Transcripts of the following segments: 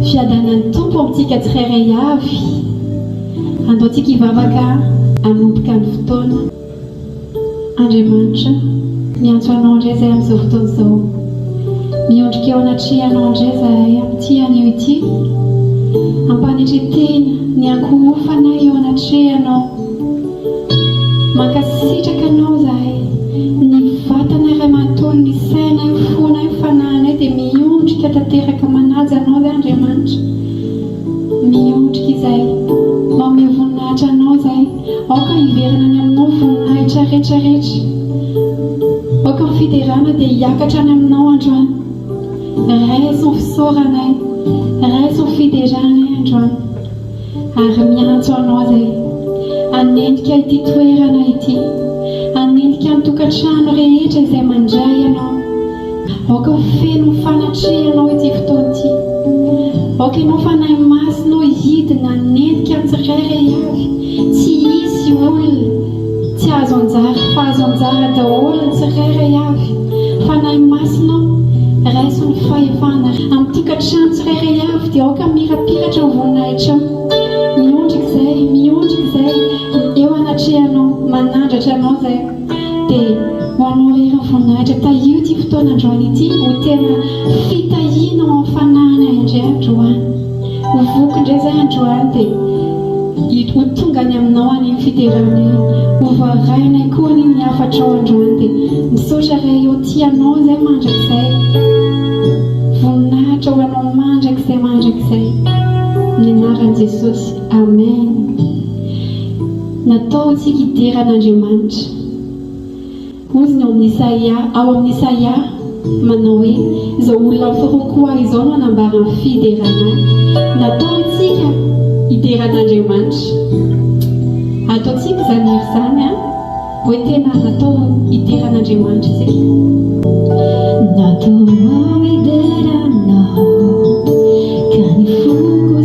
Fiadanan'ny tompo amintsika tsirairay avy, andaontsika hivavaka hanomboka ny fotoana. Andriamanitra, miantso anao indray izahay amin'izao fotoana izao. Miondrika eo anatrehanao indray izahay amin'ity anio ity. Ampanetretena ny ankohofanay eo anatrehanao. Mankasitraka anao izahay. Ny vatana iray manontolo, ny sainay, ny fonay, ny fanahinay dia miondrika tanteraka manaja anao izay Andriamanitra. Miondrika izay, manome voninahitra anao izay. Aoka hiverina any aminao voninahitra rehetrarehetra. Aoka ny fiderana dia hiakatra any aminao androany. Raison fisaoranay, raison fideranay androany. Ary miantso anao izay, hanendika ity toerana ity, hanendika ny tokantrano rehetra izay mandray anao. Aoka feno fanatrehanao ity fotoana ity. Aoka ianao fanahy masinao hidina hanendika ny tsirairay avy. Tsy hisy olona tsy azo anjara, fa azo anjara daholo ny tsirairay avy. Fanahy masinao raiso ny fahefana amin'ny tokantrano tsirairay avy dia aoka mirapiratra ny voninahitra. Miondrika izay eo anatrehanao, manandratra anao izay. Dia ho anao rehefa voninahitra tahio ity fotoana androany ity, ho tena fitahiana ao amin'ny fanahana indray androany. Ho voky indray izay androany dia ho tonga any aminao any amin'ny fideranay. Ho voarainay koa ny hafatra ao androany dia misaotra iray eo tianao izay mandrakizay. Voninahitra ho anao mandrakizay. Ny anaran'i Jesosy. Amen. Natao tsika hideran'Andriamanitra. Oziny ao amin'ny Isaia manao hoe izao olona firokoa izao no hanambarany fiderana. Natao tsika hideran'Andriamanitra. Ataontsika izany ery izany hoe tena natao hideran'Andriamanitra tsika. Natao hideranao ka ny foko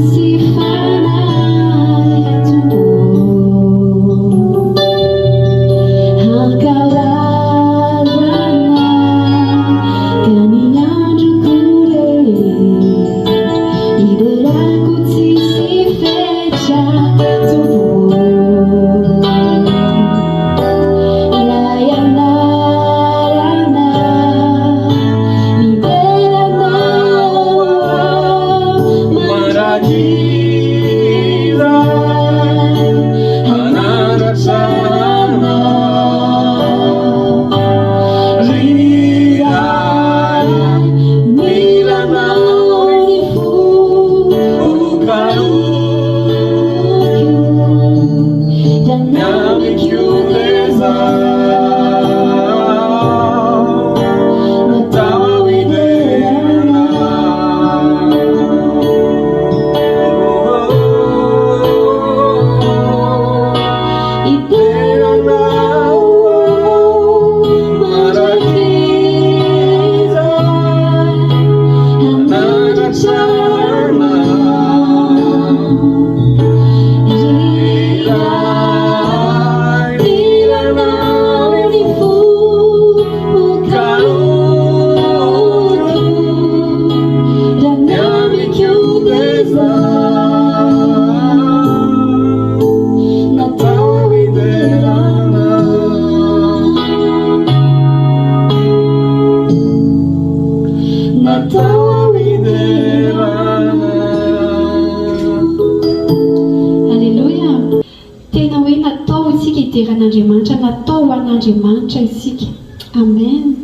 Hideran'Andriamanitra, natao ho an'Andriamanitra isika. Amen.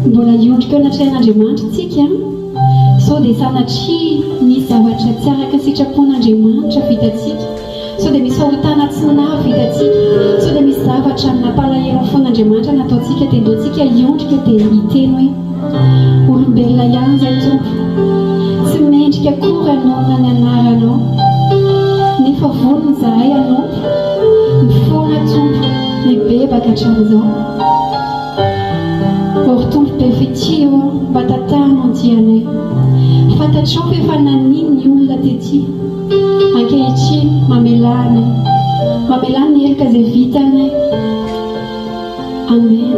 Mbola iondrika eo anatrehan'Andriamanitra isika, sao dia sanatria nisy zavatra tsy araka sitrapon'Andriamanitra vitantsika, sao dia misy fahotana tsy navy vitantsika, sao dia misy zavatra nampalahelo fon'Andriamanitra nataontsika, dia ndoantsika iondrika dia hiteny hoe olombelona ihany izay tompo, tsy mendrika akory anao na ny anaranao, nefa vonony zahay anao mifoana tompo mibebaka hatramin'izao. Or tompo be fitio mba tantahanao dianay, fantatrao fa efa nanino ny olona tetỳ, ankehitriny mamelana ny elika izay vitanay. Amen.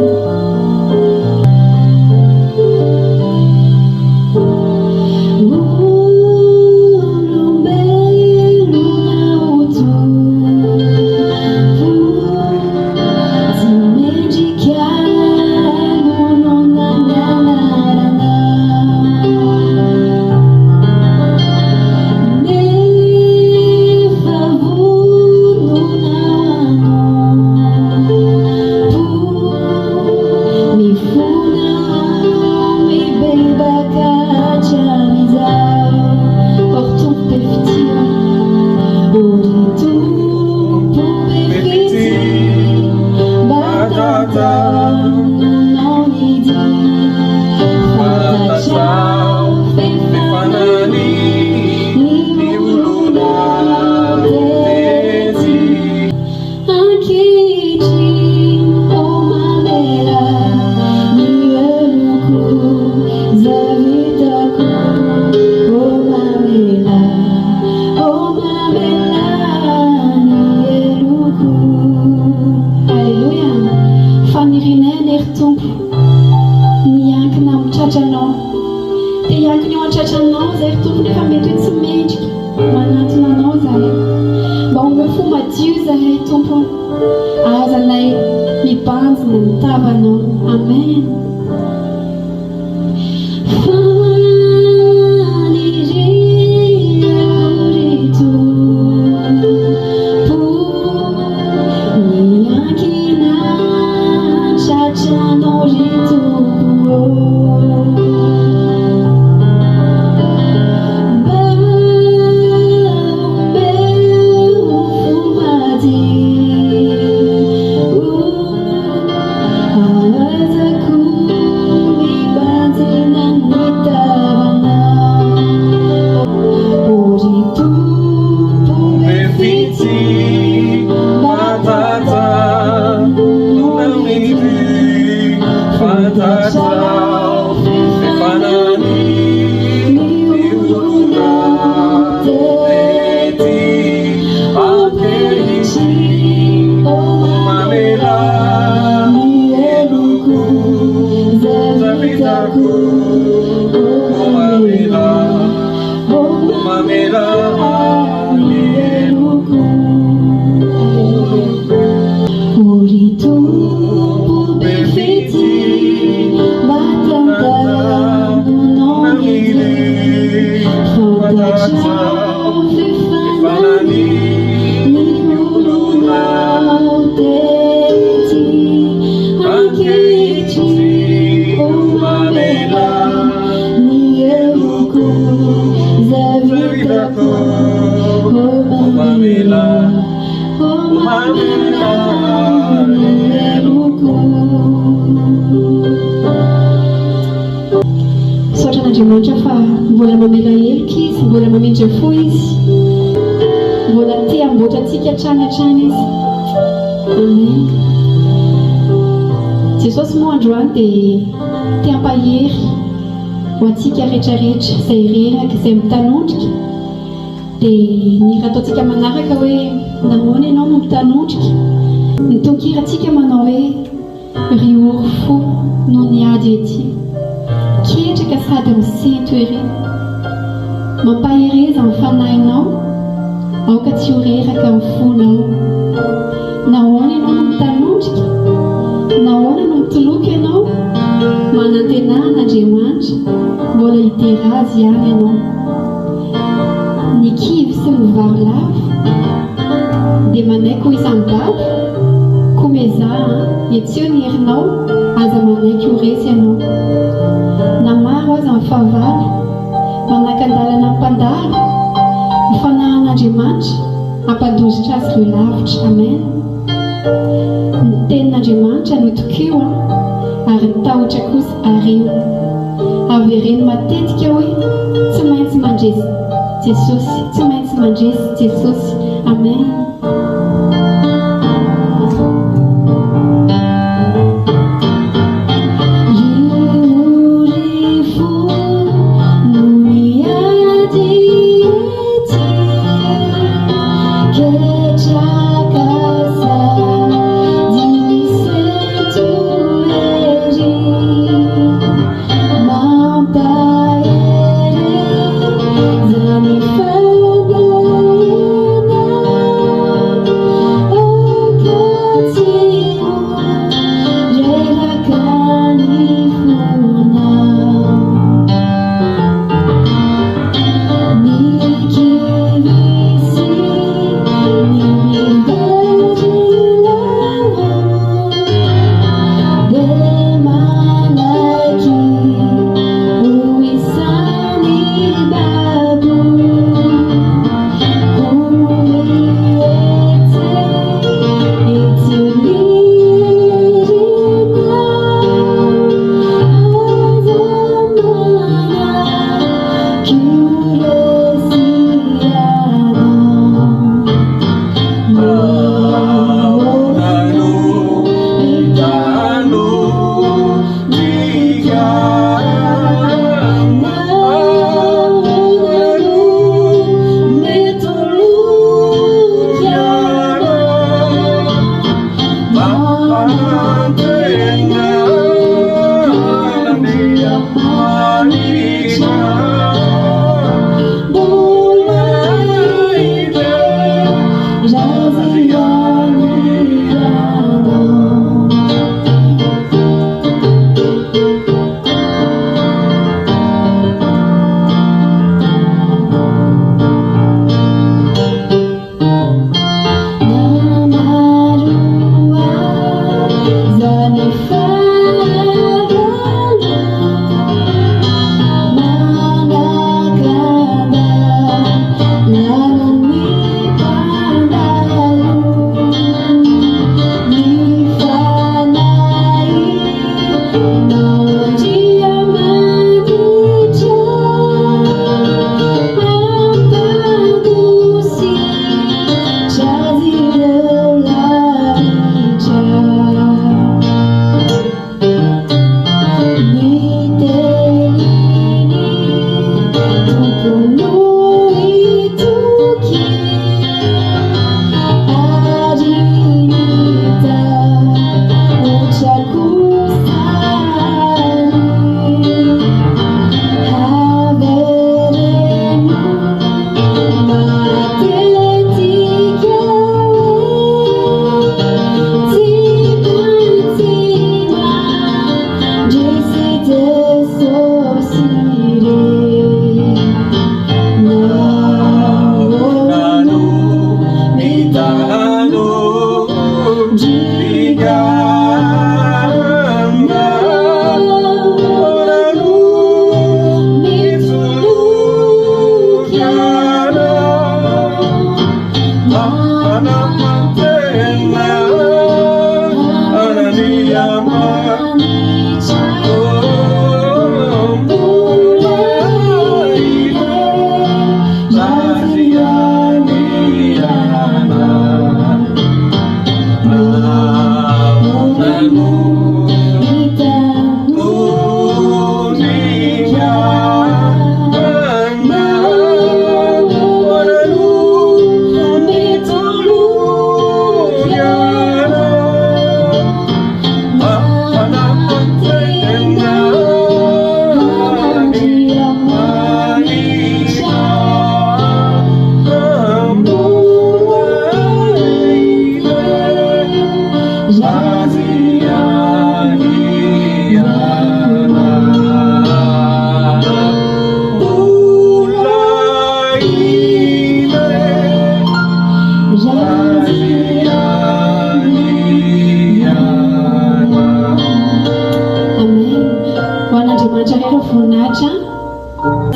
Andriamanitra fa mbola mamela helika izy, mbola mamindra fo izy, mbola te hamboatra antsika hatrany izy. Amen. Jesosy moa androany dia te hampahery ho antsika rehetrarehetra izay reraka izay mitanondrika dia ny raha ataontsika manaraka hoe namoana ianao no mitanondrika ny tonkirantsika manao hoe ry oro fo no niady ety ketraka sady misento ery mampahereza amin'ny fanahinao aoka tsy ho reraka amin'ny fonao nahoana ianao no mitanondrika nahoana no mitoloka ianao manantenan'Andriamanitra mbola hiterazy ihany ianao ny kivy sy ny varilava dia manaiky ho isam-bava koa mezaha etseo ny herinao aza manaiky ho resy ianao na maro aza amin'ny fahavalo manaka-dalana mpandalo ny fanahin'Andriamanitra ampadozitra azy ireo lavitra. Amen. Ny tenin'Andriamanitra no tokeo ary ny tahotra kosa areo avereny matetika hoe tsy maintsy mandresy Jesosy, tsy maintsy mandresy Jesosy. Amen.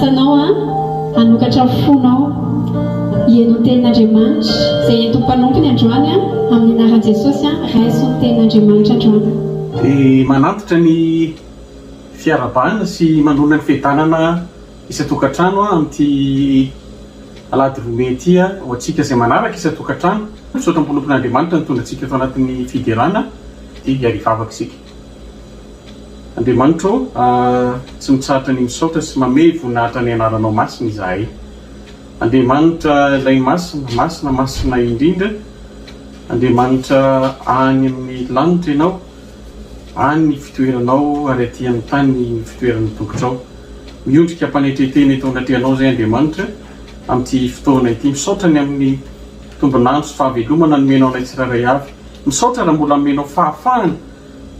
sanao anokatra fonao hieno tenin'Andriamanitra izay entom-panompiny androany amin'ny anaran'i Jesosy raisiny tenin'Andriamanitra androany. Dia manantitra ny fiarabana sy manona ny fiadanana isa-tokantrano amin'ity alady roa ity ho antsika izay manaraka isa-tokantrano. Misaotra am-polompon'Andriamanitra nitondra antsika eto anatin'ny fiderana dia arivavaka isika. Andriamanitra tsy mitsahatra ny misaotra sy mamey voninahitra ny anaranao masina izahay. Andriamanitra ilay masina indrindra. Andriamanitra any amin'ny lanitra ianao, any ny fitoeranao ary aty amin'ny tany ny fitoeran'ny tongotrao. Miondrika ampanetretena eto anatrehanao izay Andriamanitra amin'ity fotoana ity. Misaotra ny amin'ny tombonandro sy fahavelomana nomenao anay tsiraray avy. Misaotra raha mbola nomenao fahafahana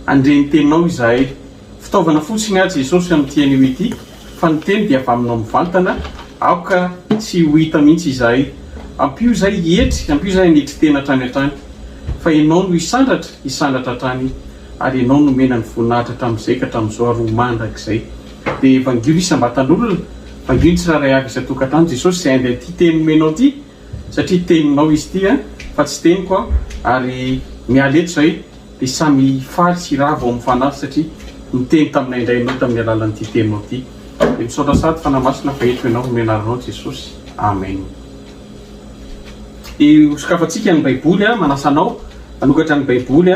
handre ny teninao izahay. Fitaovana fotsiny azy Jesosy amin'ity anio ity, fa ny teny dia avy aminao mivantana, aoka tsy ho hita mihitsy izahay. Ampio izay hietry, ampio izay hanetry tena hatrany hatrany. Fa ianao no hisandratra hatrany, ary ianao no mena ny voninahitra hatramin'izay ka hatramin'izao aroa mandrakizay. Dia evangely isam-batan'olona, evangely tsiraray avy isa-tokantrano Jesosy izay andeha ity teny nomenao ity, satria teninao izy ity fa tsy teniko ary miala eto izay dia samy faly sy ravo ao amin'ny fanahy satria miteny taminay indray ianao tamin'ny alalan'ity teninao ity. Dia misaotra sady fanahy-masina fa eto ianao amin'ny anaranao Jesosy. Amen. Sokafantsika ny Baiboly manasanao manokatra ny Baiboly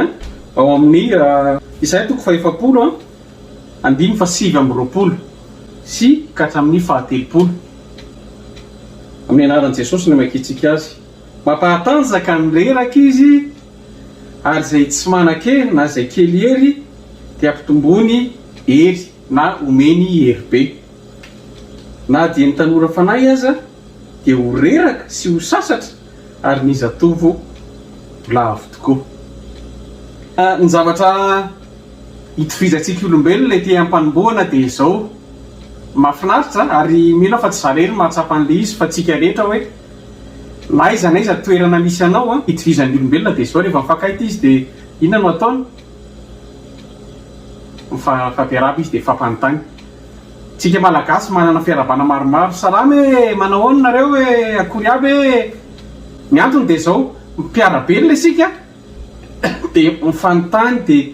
ao amin'ny Isaia 7:7 sy ka hatramin'ny 9. Amin'ny anaran'i Jesosy no mankitsika azy. Mampahatanjaka ny reraka izy ary izay tsy manan-kery na izay kely hery dia ampitombony hery na omeny hery be. Na dia ny tanora fanahy aza dia ho reraka sy ho sasatra ary ny zatovo lavo tokoa. Ny zavatra hitovizantsika olombelona ety am-panombohana dia izao. Mahafinaritra ary mila fa tsy zarery mahatsapa an'ilay izy fa tsika rehetra hoe na iza toerana misy anao hitovizan'ny olombelona dia izao. Rehefa mifankahita izy dia inona no ataony? Mifampiarahaba izy dia mifampanontany. Tsika malagasy manana fiarabana maromaro. Salamy manao ahoana nareo hoe akory aby ny antony dia izao, mpiarabelona isika dia mifanontany dia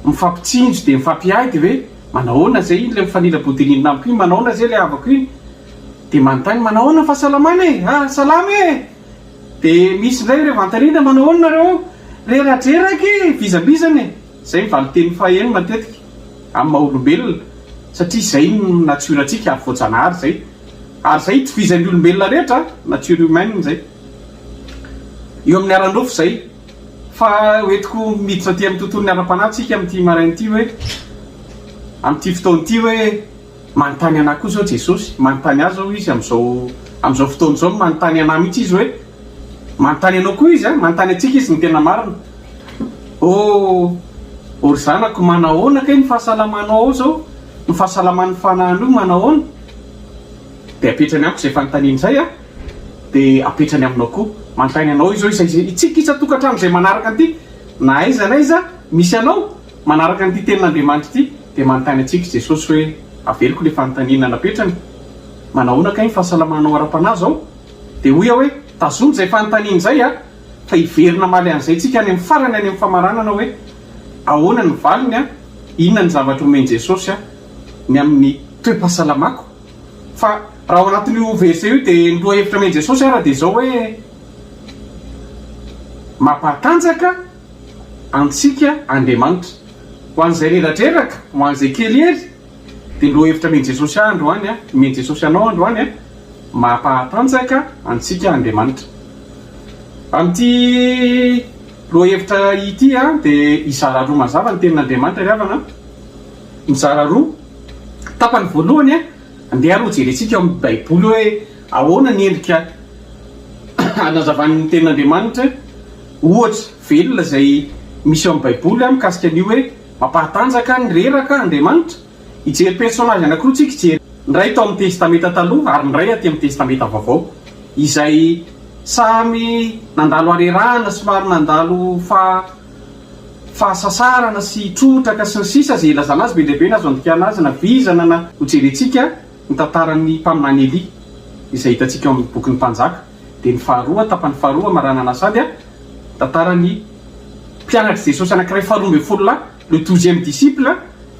mifampitsinjo dia mifampiady hoe manao ahoana izay iny ilay mifanila-bodirindrina amiko iny, manao ahoana izay ilay havako iny, dia manontany manao ahoana ny fahasalamana salamy dia misy indray rehefa antarina manao ahoana nareo reradreraky vizambizany izay mivaly teny faheno matetika amin'ny maha-olombelona satria izay ny natiorantsika ary voajanahary izay, ary izay hitovizan'ny olombelona rehetra nature humaine izay. Eo amin'ny aran-drofo izay fa hoentiko miditra aty amin'ny tontolon'ny ara-panahytsika amin'ity marain'ity hoe amin'ity fotoan'ity hoe manontany anahy koa izao Jesosy, manontany azy zao izy amin'izao fotoana izao manontany anahy mihitsy izy hoe manontany anao koa izy manontany antsika izy ny tena marina. Ry zanako manao ahoana kay ny fahasalamanao ao zao, ny fahasalaman'ny fanahin'io manao ahoana? Dia apetrany amiko izay fanontaniana izay dia apetrany aminao koa manontany anao izao izay itsika isa-tokantrano izay manaraka an'ity, na aiza misy anao manaraka an'ity tenin'Andriamanitra ity dia manontany antsika Jesosy hoe aveliko ilay fanontaniana napetrany, manao ahoana kay ny fahasalamanao ara-panahy zao? Dia hoy hoe tazony izay fanontaniana izay fa hiverina maly an'izay tsika any amin'ny farany any amin'ny famaranana hoe ahoana ny valiny inona ny zavatra omeny Jesosy ny amin'ny toe-pahasalamako. Fa raha ao anatin'io verset io dia ny loha-hevitra omeny Jesosy dia izao hoe mampatanjaka antsika Andriamanitra ho an'izay reradreraka, ho an'izay kely hery. Dia loha-hevitra omeny Jesosy androany omeny Jesosy anao androany mampatanjaka antsika Andriamanitra. Amin'ity loha-hevitra ity dia izara roa mazava ny tenin'Andriamanitra ry havana. Mizara roa, tapany voalohany andeha aloha jerentsika amin'ny Baiboly hoe ahoana ny endrika anazavan'ny tenin'Andriamanitra. Ohatra velona izay misy ao amin'ny Baiboly mikasika an'io hoe mampatanjaka ny reraka Andriamanitra. Hijery personazy anankiroa tsika hijery, ny ray tao amin'ny testamenta taloha ary ny ray aty amin'ny testamenta vaovao, izay samy nandalo arerahana somary nandalo fahasasarana sy trotraka sy ny sisa izay ilazana azy be lehibe na azo andikana azy na vizana na hojerentsika ny tantaran'ny mpaminany Elia izay hitantsika eo amin'ny bokin'ny mpanjaka. Dia ny faharoa, tapany faharoa maranana sady tantaran'ny mpianatry Jesosy anankiray 12 le 12e disciple,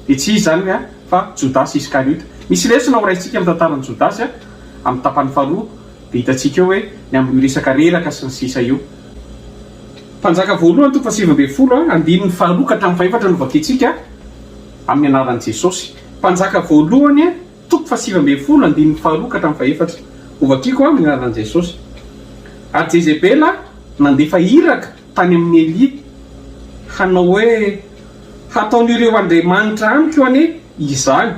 dia tsy izy zany fa Jodasy Iskariote. Misy lesona ho raintsika amin'ny tantaran'ny Jodasy amin'ny tapany faharoa, dia hitantsika eo hoe ny amin'ny resaka reraka sy ny sisa io. Mpanjaka voalohany 7:20 andininy faharoa ka hatramin'ny fahaefatra no vakiantsika amin'ny anaran'i Jesosy. Mpanjaka voalohany 7:20 andininy faharoa ka hatramin'ny fahaefatra ho vakiako amin'ny anaran'i Jesosy. Ary Jezebela nandefa iraka tany amin'ny Elia hanao hoe hataon'ireo andriamanitra amiko ane izany.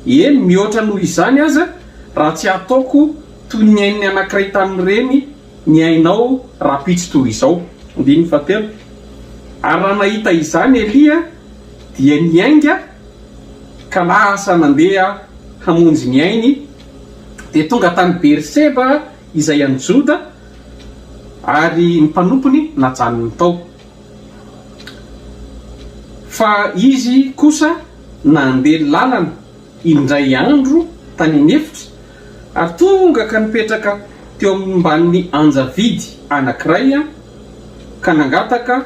Eny, mihoatra noho izany aza raha tsy ataoko toy ny ain'ny anankiray tamin'ireny ny ainao rapitsy toy izao. 7. Ary raha nahita izany Elia dia niainga ka lasa nandeha hamonjy ny ainy, dia tonga tany Berseba izay any Joda, ary ny mpanompony najanony tao. Fa izy kosa nandeha lalana indray andro tany anefitra, ary tonga ka nipetraka teo ambany anjavidy anankiray ka nangataka,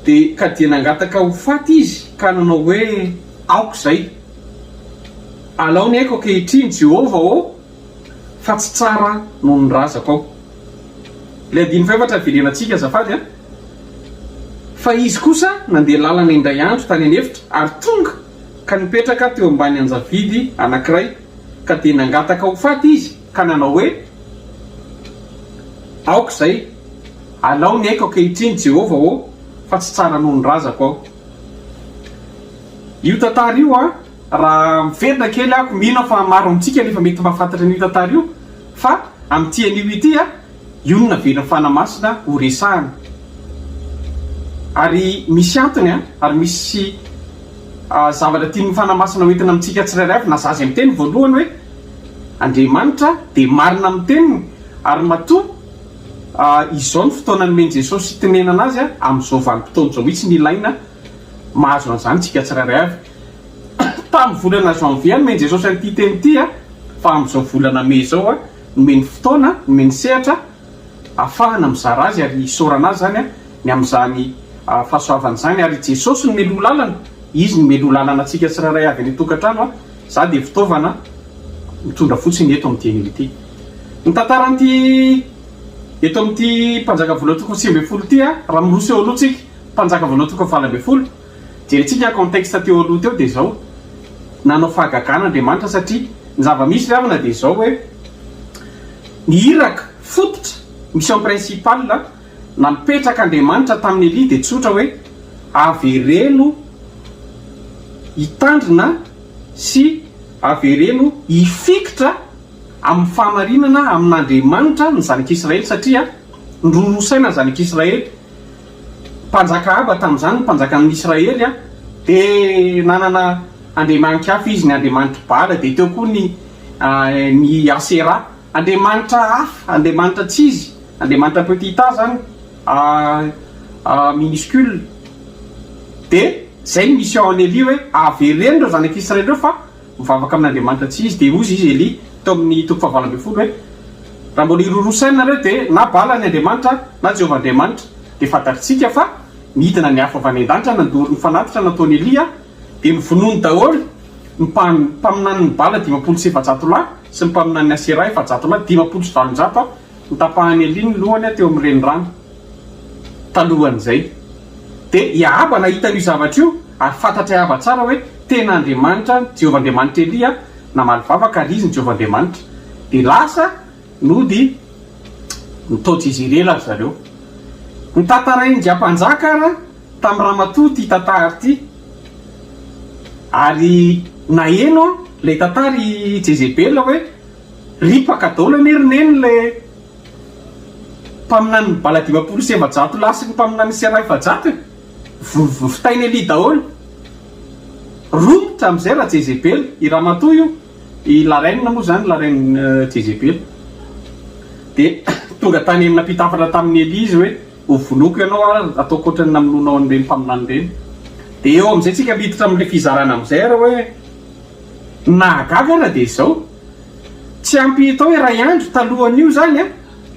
dia nangataka ho faty izy ka nanao hoe aoko zay, alao ny aiko ankehitriny Jehovah fa tsy tsara noho ny razako ao. Le 14 verenantsika azafady fa izy kosa nandeha lalana indray andro tany anefitra, ary tonga ka nipetraka teo ambany anjavidy anankiray ka dia nangataka ho faty izy ka nanao hoe aoko zay, alao ny aiko ankehitriny Jehovah fa tsy tsara noho ny razako ao. Io tantara io raha miverina kely ako mino fa maro amintsika nefa mety mahafantatra n'io tantara io, fa amin'ity anio ity io no naverina fanamasina ho resahana. Ary misy antony ary misy zavatra tian'ny fanamasina hoentina amintsika tsirairay avy nazazy amin'ny teny voalohany hoe Andriamanitra dia marina amin'ny teniny, ary matoa izao ny fotoana nomeny Jesosy tenenana azy amin'izao vanim-potoana izao mihitsy ny ilaina mahazo an'izany tsika tsirairay avy. Tamin'ny volana janvier nomeny Jesosy an'ity teny ity fa amin'izao volana Mai zao nomeny fotoana, nomeny sehatra ahafahana mizara azy ary isaorana azy zany ny amin'izany fahasoavana izany. Ary Jesosy no melo lalana, izy no melo lalana antsika tsirairay avy any tokantrano, za dia fitaovana mitondra fotsiny eto amin'ny teny ity. Ny tantaran'ity eto amin'ity mpanjaka voalohany 9:20 ity raha miroso eo aloha tsika mpanjaka voalohany 9:20, jerentsika contexte teo aloha teo dia zao nanao fahagagana Andriamanitra, satria ny zava-misy ravina dia zao hoe ny iraka fototra misy en principal na mipetraka Andriamanitra tamin'ny Elia dia tsotra hoe avereno hitandrina sy avereno hifikitra amin'ny fahamarinana amin'Andriamanitra ny zanak'Israely, satria nirorosaina ny zanak'Israely. Mpanjaka aba tamin'izany mpanjaka amin'ny Israely dia nanana andriamanitra hafa izy, ny andriamanitra Baala, dia teo koa ny Asera, andriamanitra hafa, andriamanitra tsy izy, andriamanitra petit a zany minuscule. Dia zay ny mission an'Elia hoe avereno ireo zanak'Israely ireo fa mivavaka amin'andriamanitra tsy izy. Dia ozy izy Elia teo amin'ny 9:20 hoe raha mbola hirorosaina nareo dia na Baala ny andriamanitra na Jehovah andriamanitra, dia fantatritsika fa midina ny hafa avy any an-danitra nandory ny fanatitra nataony Elia, dia nivonoany daholo ny mpaminany Baala 500 lahy sy ny mpaminany Asera 700 lahy, 570 ny tapahany Elia ny lohany teo amin'ny renirano talohan'izay. Dia Iahaba nahita io zavatra io ary fantatra Iahaba tsara hoe tena Andriamanitra Jehovah andriamanitra Elia namaly vavaka ary izy ny Jehovah andriamanitra, dia lasa nody nitaotry izy irela ry zareo. Ny tantarain-dra-mpanjaka tamin'ny ramatoa ty tantara ty, ary naheno le tantary Jezebela hoe ripaka daholo anerineny le mpaminany Baala 500 lahy sy ny mpaminany Asera 700, fitainy Elia daholo. Romotra amin'izay raha Jezebela, i ramatoa io, i larenina moa zany, larenin Jezebela. Dia tonga tany amin'ny nampitafana tamin'ny Elia izy hoe ho vonoko ianao ataoko ohatrany namononao an'ireny mpaminany ireny. Dia eo amin'izay tsika miditra amin'ilay fizarana amin'izay raha hoe nahagaga raha dia izao tsy ampy atao hoe ray andro talohan'io zany a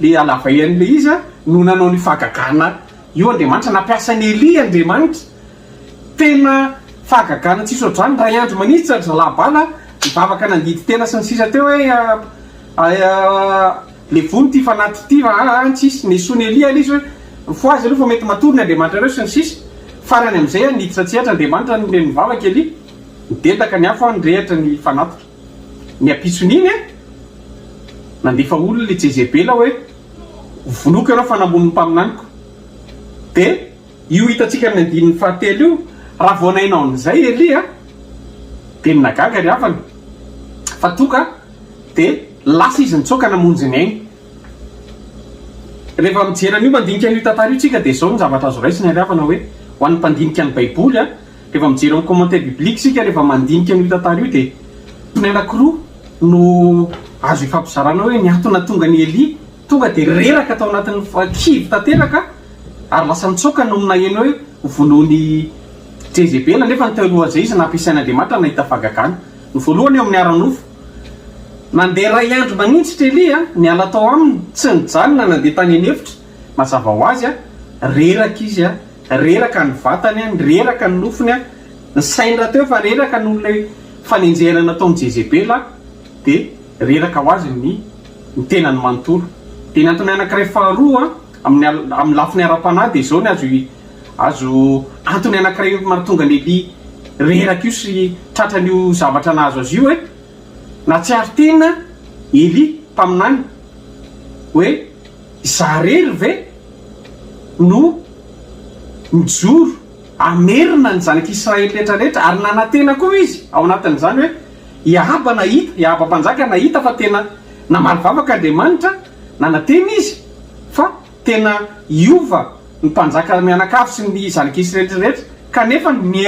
le alavaian'le izy a no nanao ny fahagagana io Andriamanitra nampiasa ny Elia Andriamanitra tena fahagagana tsisy ohatrany ray andro manitsy labala mivavaka nandidy tena sy ny sisa teo hoe le vony ty fanaty ty tsisy nesony Elia izy hoe fo azy aloha fa mety matorony Andriamanitra reo sy ny sisa farany amin'izay a niditra tsiatra Andriamanitra le mivavaka Elia midedaka ny hafa nyrehatra ny fanatitra ny ampitson'iny a nandefa olona le Jezebela hoe vonoka ianao fanambon'ny mpaminaniko dia io hitantsika amin'ny andininy fahatelo io raha voanainao an'izay Elia dia nagaga ry havana fa toka dia lasa izy nitsoka namonjy ny ainy rehefa mijeran'io mandinika an'io tantara io tsika dia izao ny zavatra azo raisina ry havana hoe ho an'ny mpandinika ny baiboly a rehefa mijery amin'ny commentaire biblique sika rehefa mandinika an'io tantara io dia ny anankiroa no azo ifampizarana hoe ny antona tonga ny Elia tonga dia reraka tao anatin'ny kivy tanteraka ary lasa nitsoka no naheno hoe vonoany Jezebela nefa nyteloha zay izy nampiasain'Andriamanitra nahita fahagagana ny voalohany eo amin'ny aran'ofo nandeha ray andro manintsitra Elia niala tao aminy tsy nijanona nandeha tany an'efitra mazava ho azy a reraka izy a reraka ny vatany a reraka ny nofony a ny sainy raha teo fa reraka nohon'ilay fanenjehana nataon'ny Jezebela dia reraka ho azy ny tenany manontolo dia ny antony anankiray faharoa amin'ny lafiny ara-panahy dia izao ny azo antony anankiray mahatonga ny Elia reraka io sy tratran'io zavatra nahazo azy io hoe na tsy ary tena Elia mpaminany hoe zarery ve no mijoro amerina ny zanak'Israely rehetrarehetra ary nanantena koa izy ao anatin'izany hoe Iahaba mpanjaka nahita fa tena namaly vavaka Andriamanitra nanantena izy fa tena iova ny mpanjaka mianakavy sy ny zanak'Israely rehetra kanefa ny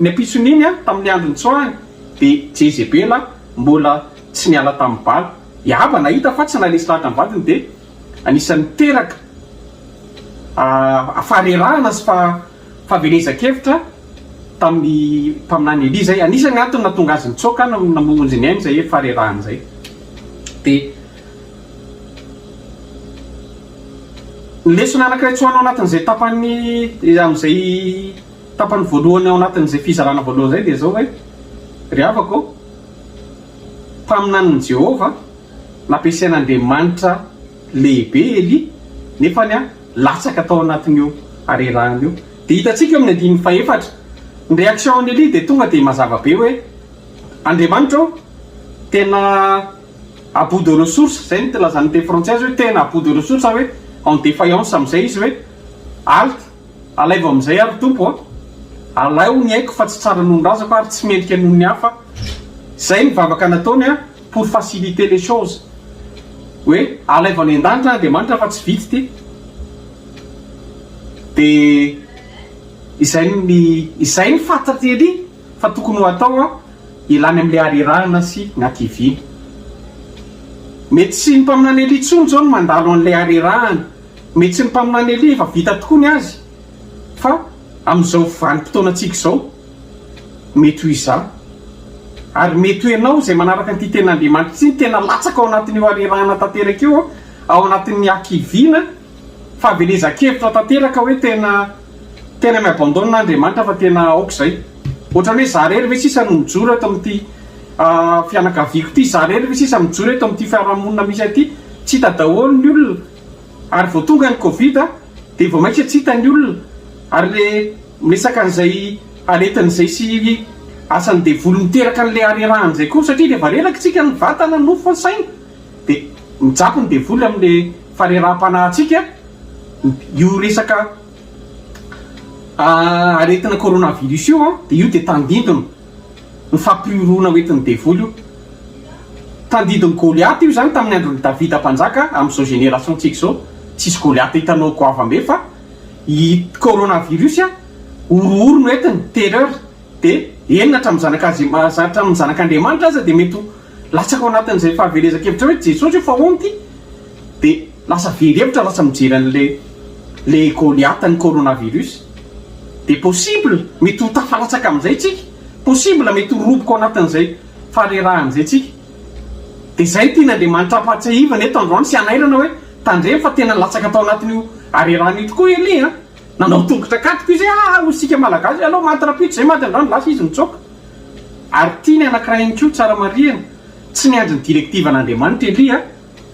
ampitson'iny a tamin'ny andro nitsoahany dia Jezebela mbola tsy niala tamin'ny bala Iahaba nahita fa tsy nalesy lahatra ny vadiny dia anisan'ny teraka faharerahana sy fahavelezan-kevitra tamin'ny mpaminany Elia zay anisany antony natonga azy nitsoka namonjy ny ainy zay hoe faharerahana zay dia ny lesona anankiray tsoahana ao anatin'izay tapany amin'izay tapany voalohany ao anatin'izay fizarana voalohany zay dia zao hoe ry havako mpaminan'ny Jehova nampiasain'Andriamanitra lehibe Elia nefany a latsaka tao anatin'io harerahana io dia hitantsika eo amin'ny andininy faefatra ny réaction ny Elia dia tonga dia mazava be hoe Andriamanitra ao tena à bout de ressources zay ny lazany teny française hoe tena à bout de ressources hoe en défaillance amin'izay izy hoe alta alaivo amin'izay ary tompo a alao ny haiko fa tsy tsara noho ny razako ary tsy mendrika noho ny hafa zay mivavaka nataony a pour faciliter les choses hoe alaivo any an-danitra Andriamanitra fa tsy vitsy ty dia izay ny fantatry Elia fa tokony ho atao a ilany amin'ilay harerahana sy ny ankiviny mety sy ny mpaminany Elia tsony zao no mandalo an'ilay harerahana mety sy ny mpaminany Elia efa vita tokoa ny azy fa amin'izao vanim-potoanantsika izao mety ho iza ary mety ho ianao izay manaraka nyity ten'Andriamanitra tsy ny tena latsaka ao anatin'io harerahana tanteraka io ao anatin'ny ankivina fahavelezan-kevitra tanteraka hoe tena miabandonan'Andriamanitra fa tena aok'izay ohatrany hoe zarery ve sisa no mijoro eto amin'ity fianakaviako ty zarery ve sisa mijoro eto amin'ity fiarahamonina misy aty tsy hita daholo ny olona ary vao tonga ny Covid dia vao maintsy tsy hita ny olona ary le miresaka an'izay aretin'izay sy asany devoly miteraka n'ilay harerahan'izay koa satria dia efa reraka tsika ny vatana nofo ny saina dia mijapy ny devoly amin'ilay faharerahm-panahintsika io resaka aretina coronavirus io a dia io dia tandindona ny fampiorona oentin'ny devoly io tandindony Goliaty io zany tamin'ny andron'ny Davida mpanjaka amin'izao génération tsika zao tsisy Goliaty hitanao goavambe fa i coronavirus a orooro no entiny terreur dia enina hatramin'ny zanak'Andriamanitra aza dia mety latsaka ao anatin'izay fahavelezan-kevitra hoe Jesosy io fa hono ty dia lasa verevitra lasa mijery an'le Goliaty ny coronavirus dia possible mety ho tafalatsaka amin'izay tsika possible mety ho roboka ao anatin'izay farerahan'izay tsika dia izay tian'Andriamanitra ampatsiahivana eto androany sy anairana hoe tandremo fa tena latsaka atao anatin'io arerahana io tokoa Elia nanao tongotra katiko izy ho sika malagasy aloha maty-rapitra izay maty androany lasa izy mitsoka ary tiany anankiray ihany koa tsara marihana tsy niandry ny direktivan'Andriamanitra Elia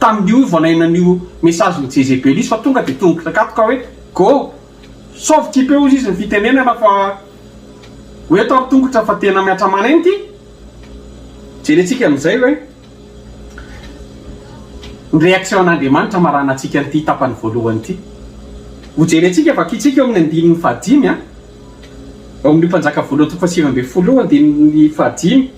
tamin'io voanainan'io mesaziny Jezebely izy fa tonga dia tongotra katiko hoe go saovi-kipeo izy ny fitenenana fa hoe atao ary tongotra fa tena miatra manainy ity jerentsika amin'izay hoe ny réaction an'Andriamanitra marana antsika nyity tapany voalohany ity ho jerentsika vakitsika eo amin'ny andinin'ny fahadimy ao amin'ny mpanjaka voalohany toko faha 9 andinin'ny fahadimy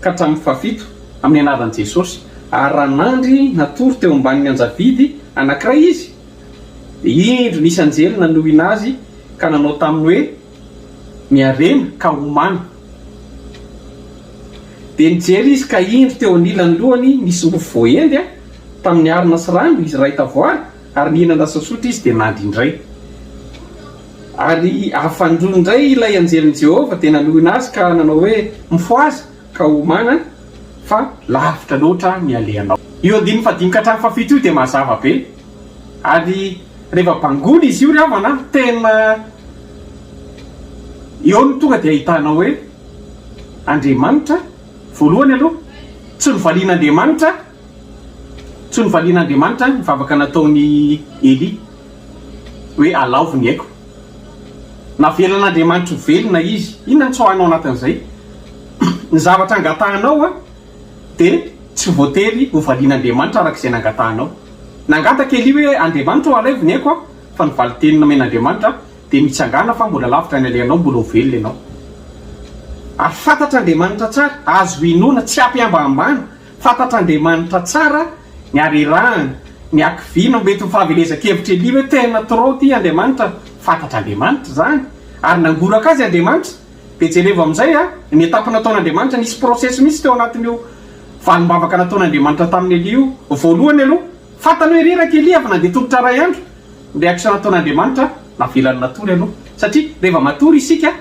ka hatramin'ny fahafito amin'ny anaran'i Jesosy ary ranandry natory teo ambanin'ny anjavidy anankiray izy dia indro nisy anjely nanohina azy ka nanao taminy hoe miarena ka homana dia nijery izy ka indro teo anilany lohany nisy mofo voaendy tamin'ny arina sy rano izy ray tavoary ary nihinana sasotry izy dia nandry indray ary afandro indray ilay anjelin'i Jehova dia nanohina azy ka nanao hoe mifoazy ka homana fa lavitra loatra mialeanao io andiny fadimy ka hatramin'ny fahafito io dia mazava be ary rehefa bangoly izy io ry havana tena eo no tonga dia ahitanao hoe Andriamanitra voalohany aloha tsy novalian'Andriamanitra mivavaka nataony Eli hoe alaovy ny haiko navelan'Andriamanitra ho velona izy inona ny tsohanao anatin'izay ny zavatra angatahanao dia tsy voatery ho valian'Andriamanitra arak'izay nangatahanao nangataka Eli hoe Andriamanitra ho alaovy ny haiko fa ny valitenina men'Andriamanitra dia mitsangana fa mbola lavitra ny aleanao mbola ho velona ianao ary fantatra Andriamanitra tsara azo inona tsy ampiambambana fantatra Andriamanitra tsara ny arerahana ny akivino mety ho fahavelezan-kevitra Eli hoe tena trop ty Andriamanitra fantatra Andriamanitra zany ary nangoraka azy Andriamanitra dia jereva amin'izay ny etapy nataon'Andriamanitra nisy prosesy misy teo anatin'io valim-bavaka nataon'Andriamanitra tamin'ny Eli io voalohany aloha fantany hoe reraka Eli avy nandeha tongotra ray andro ny réaction nataon'Andriamanitra navelany natory aloha satria rehefa matory isika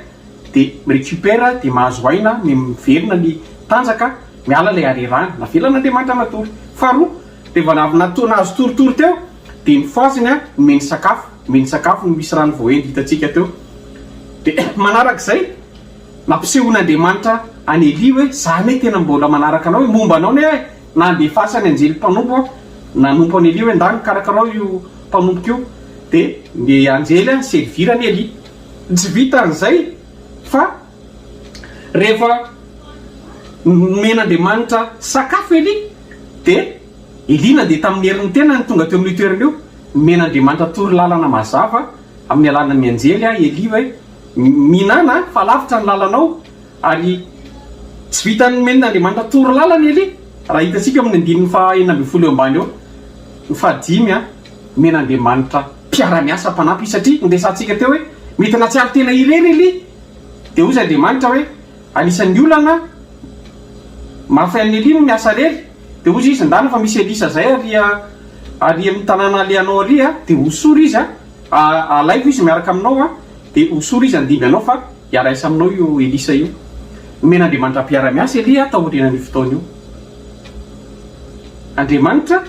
dia récupère dia mahazo aina mivelona ny tanjaka miala ilay arerahana navelan'Andriamanitra natory faharoa rehefa nahazo toritory teo dia nifoaziny nomeny sakafo no misy rano voaendy hitantsika teo dia manarak'izay nampisehoan'Andriamanitra any Eli hoe zany tena mbola manaraka anao hoe momba anao ne nandefasany anjely mpanompo nanompo any Eli hoe ndany karakarao io mpanompoka io dia ny anjely servirany Eli tsy vitan'izay fa rehefa men'Andriamanitra sakafo Eli dia Eli nandeha tamin'ny herin'ny tena ny tonga teo amin'ny toerana io men'Andriamanitra tory lalana mazava amin'ny alanan'ny anjely Eli hoe minana fa lavitra ny lalanao ary tsy vitany men'Andriamanitra tory lalana Eli raha hitantsika amin'ny andinin'ny faha 9 eo ambany eo ny fahadimy men'Andriamanitra mpiara-miasa mpanampy satria ndesantsika teo hoe mety natsiaro tena irery Eli dia ozy Andriamanitra hoe anisan'ny olana mafy an'ny Eli miasa rery dia ozy izy ndana fa misy Elisa zay ary amin'ny tanàna aleanao ary dia hosory izy alaivo izy miaraka aminao dia hosory izy andimby anao fa hiara-isa aminao io Elisa io men'Andriamanitra mpiara-miasa Eli tao aorianan'io fotoana io Andriamanitra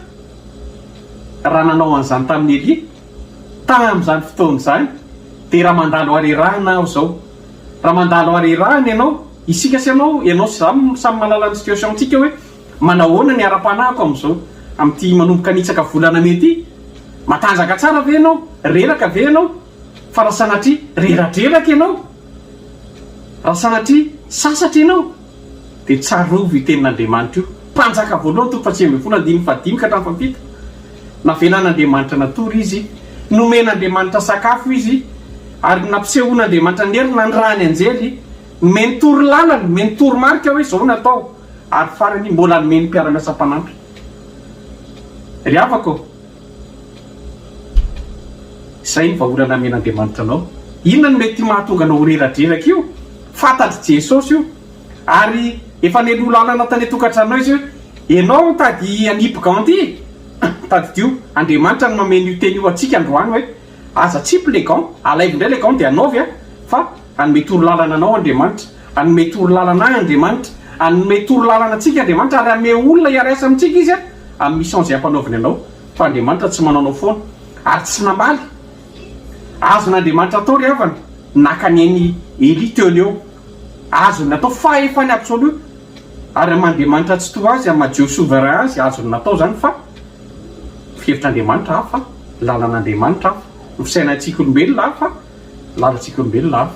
raha nanao an'izany tamin'ny Eli tamin'izany fotoana izany dia raha mandalo arerahana aho zao raha mandalo arerahana ianao isika sy ianao sy samy manala ny situation antsika hoe manahoana ny ara-panahiko amin'izao amin'ity manomboka nitsaka volana mety matanjaka tsara ve ianao reraka ve ianao fa raha sanatria reradreraka ianao raha sanatria sasatra ianao dia tsarovy tenin'Andriamanitra io mpanjaka voalohany toko faha 9 ka hatramin'ny fahafito navelan'Andriamanitra natory izy nomen'Andriamanitra sakafo izy ary nampisehoan'Andriamanitra ny hery nandrany anjely nomeny tory lalana nomeny tory marika hoe zao natao ary farany mbola nomeny mpiara-miasa mpanampy ry avako izay ny vahaolana men'Andriamanitra anao inona no mety mahatonga anao reradreraka io fantatry Jesosy io ary efa nelo lalana tany tokantranao izy hoe ianao tady anipoka anty tady dio Andriamanitra no mameno io teny io atsika androany hoe aza tsipy le gant alaivo indray le gant dia anaovy fa anome tory lalana anao Andriamanitra anome tory lalana Andriamanitra anome torolalana antsika Andriamanitra ary ame olona hiarasa amintsika izy amin'ny mission izay ampanaoviny anao fa Andriamanitra tsy manaonao foana ary tsy nambaly azon'Andriamanitra atao ry havana nakany ainy Eli teony eo azony natao fahefany absolu ary am'Andriamanitra tsy toa azy amadio souverain azy azony natao zany fa fihevitr'Andriamanitra hafa lalan'Andriamanitra hafa ny fisainantsika olombelona hafa lalantsika olombelona hafa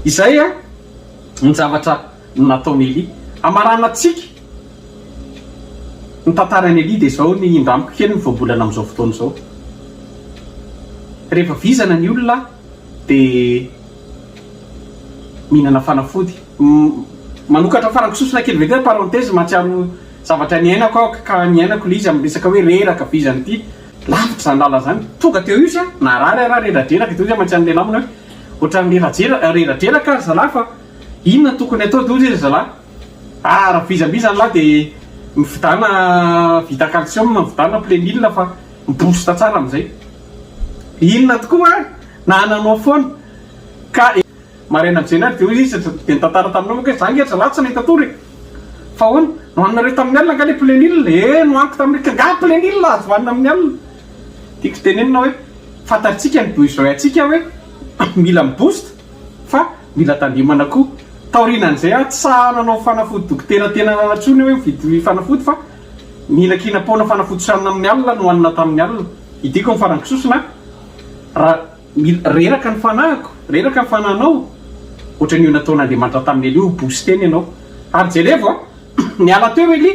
izay ny zavatra nataony Eli amarana antsika ny tantarany Eli dia zao ny indramiko kely ny voambolana amin'izao fotoana izao rehefa vizana ny olona dia mihinana fanafody manokatra farakisosona kely vety parenthèse mahatsiaro zavatra ny ainako aho ka ny ainako le izy amin'ny resaka hoe reraka vizany ity lavitra zany lala zany tonga teo izy na raha reradraraka teo izy mahatsiaro ny lehilamina hoe ohatran'ny reradraraka zalahy fa inona tokony atao toy izy zalahy raha vizambizany lahy dia mividana vita calcium mividana plénil fa mibosta tsara amin'izay inona tokoa na ananao foana ka maraina amin'izay nary dia izy dia nitantara taminao moka hoe zany zalahy tsy nahita tory fa hoana nohanareo tamin'ny alina nga le plénil nohaniko tamin'ny nga plénil azo hoanina amin'ny alina tiako tenenina hoe fantatsika ny besoin atsika hoe mila mibosta fa mila tandremana koa taorinan'izay tsananao fanafody dokotera tena natsony hoe mividy fanafody fa mila kinapaona fanafody sanina amin'ny alina no hoanina tamin'ny alina idiko ny farankisosona raha reraka ny fanahiko reraka ny fanahnao ohatra n'io nataon'Andriamanitra tamin'ny Eli ho boosteny ianao ary jelevo ny ala teo Eli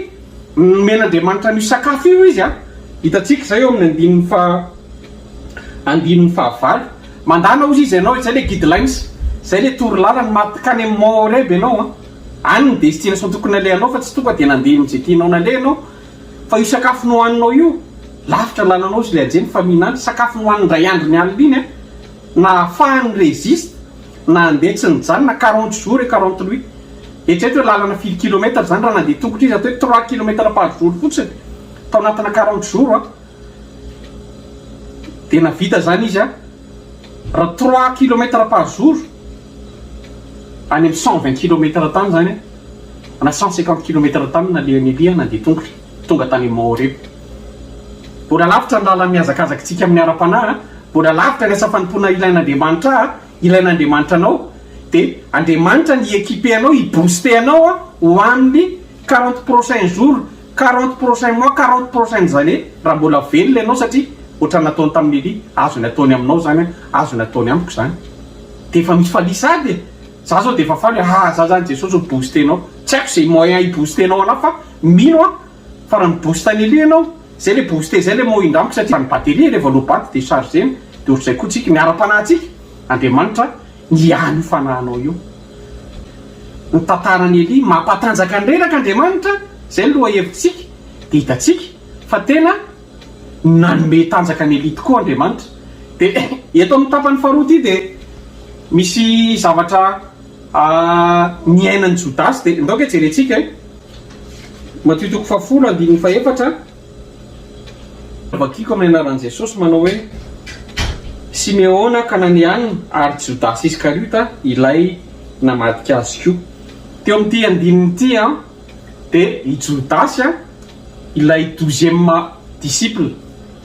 men'Andriamanitra ny sakafo io izy hitatsika zay eo amin'ny andininy fahavalo mandana ozy izy ianao zay le guidelines zay le torolalany matikany amin'ny moreb ianao any ny destination tokony alehanao fa tsy tonga dia nandeha zay tianao nalehanao fa io sakafo nohaninao io lavitra lananao izy le ajeny fa mihinany sakafo nohaniny ray andro ny alina iny na ahafahany résiste na andeha tsy nijanona na 40 jours et 40 nuits eritreretra hoe lalana 10 km zany raha nandeha tongotra izy atao hoe 3 km par jour fotsiny tao anatina 40 jours dia navita zany izy raha 3 km par jour any amin'ny 120 km tany zany na 150 km tany nalehan'ny Eli nandeha tongotra tonga tany Moreb mbola lavitra ny lala mihazakazakitsika amin'ny ara-panahy mbola lavitra ny asa fanompona ilain'Andriamanitra anao dia Andriamanitra ny équipe anao ibooste anao ho amin'ny 40 prochain jour 40 prochain mois 40 prochaine zany raha mbola velona ianao satria ohatra nataony tamin'ny Eli azony ataony aminao zany azony ataony amiko zany dia efa misy falisady za zao dia efa faly za zany Jesosy ho boostenao tsy haiko zay moyen iboostenao anao fa mino fa raha miboostany Eli ianao zay le booster zay le moa indramiko satria ny batterie rehefa lobaty dia chargeny dia ohatr'izay koa tsika miara-panahintsika Andriamanitra ny any io fanahinao io ny tantarany Eli mampatanjaka ny reraka Andriamanitra zay ny loha hevitsika dia hitatsika fa tena nanome tanjaka ny Eli tokoa Andriamanitra dia eto amin'ny tapany faharoa ity dia misy zavatra ny ainan'ny Jodasy dia ndaoka jerentsika Matthieu 10:14 vakiko amin'ny anaran'i Jesosy manao hoe Simeona Kananiana ary Jodasy Iskariota ilay namadika azy koa teo amin'ity andininy ity dia i Jodasy ilay 12e disciple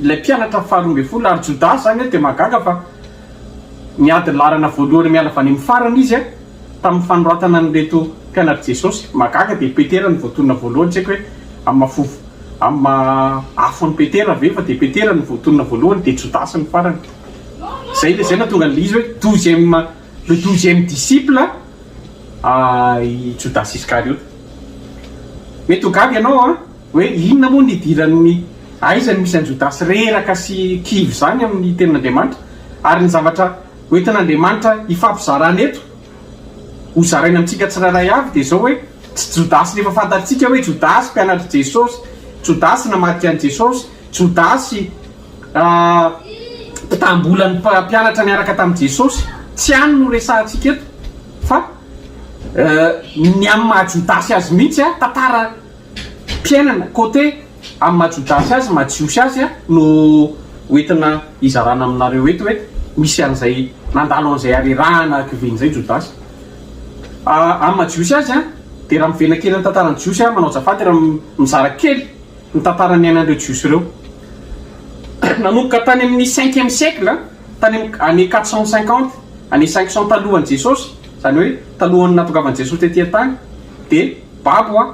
ilay mpianatra faharoa folo ary Jodasy zany dia mahagaga fa miady larana voalohany miala avy any amin'ny farany izy tamin'ny fanoratana nyreto mpianatry Jesosy mahagaga dia Petera ny voatonona voalohany tsy haiko hoe amin'ny afon'ny Petera ve fa dia Petera ny voatonona voalohany dia Jodasy ny farany zay natonga ny izy hoe le 12e disciple i Jodasy Iskariota mety ho gaga ianao hoe inona moa ny idiran'ny aizany misy any Jodasy reraka sy kivy zany amin'ny tenin'Andriamanitra ary ny zavatra hoentin'Andriamanitra hifampizarana eto ho zaraina amintsika tsirairay avy dia zao hoe tsy Jodasy rehefa fantatsika hoe Jodasy mpianatry Jesosy Jodasy namadika an'i Jesosy Jodasy mpitambolan'ny mpianatra niaraka tamin'i Jesosy tsy any no resahantsika eto fa ny amin'ny maha-Jodasy azy mihitsy tantara mpiainana côté amin'ny maha-Jodasy azy majiosy azy no hoentina hizarana aminareo eto hoe misy an'izay nandalo an'izay arerahana kivin'izay Jodasy amin'ny majiosy azy dia raha mivena kely ny tantarany jiosy manao zafady raha mizara kely ny tantarany ainan'ireo jiosy ireo. Nanomboka tany amin'ny 5e siècle, tany année 450, année 500 talohan'i Jesosy, zany hoe talohan'ny natongavan'i Jesosy tetỳ tany, dia Babo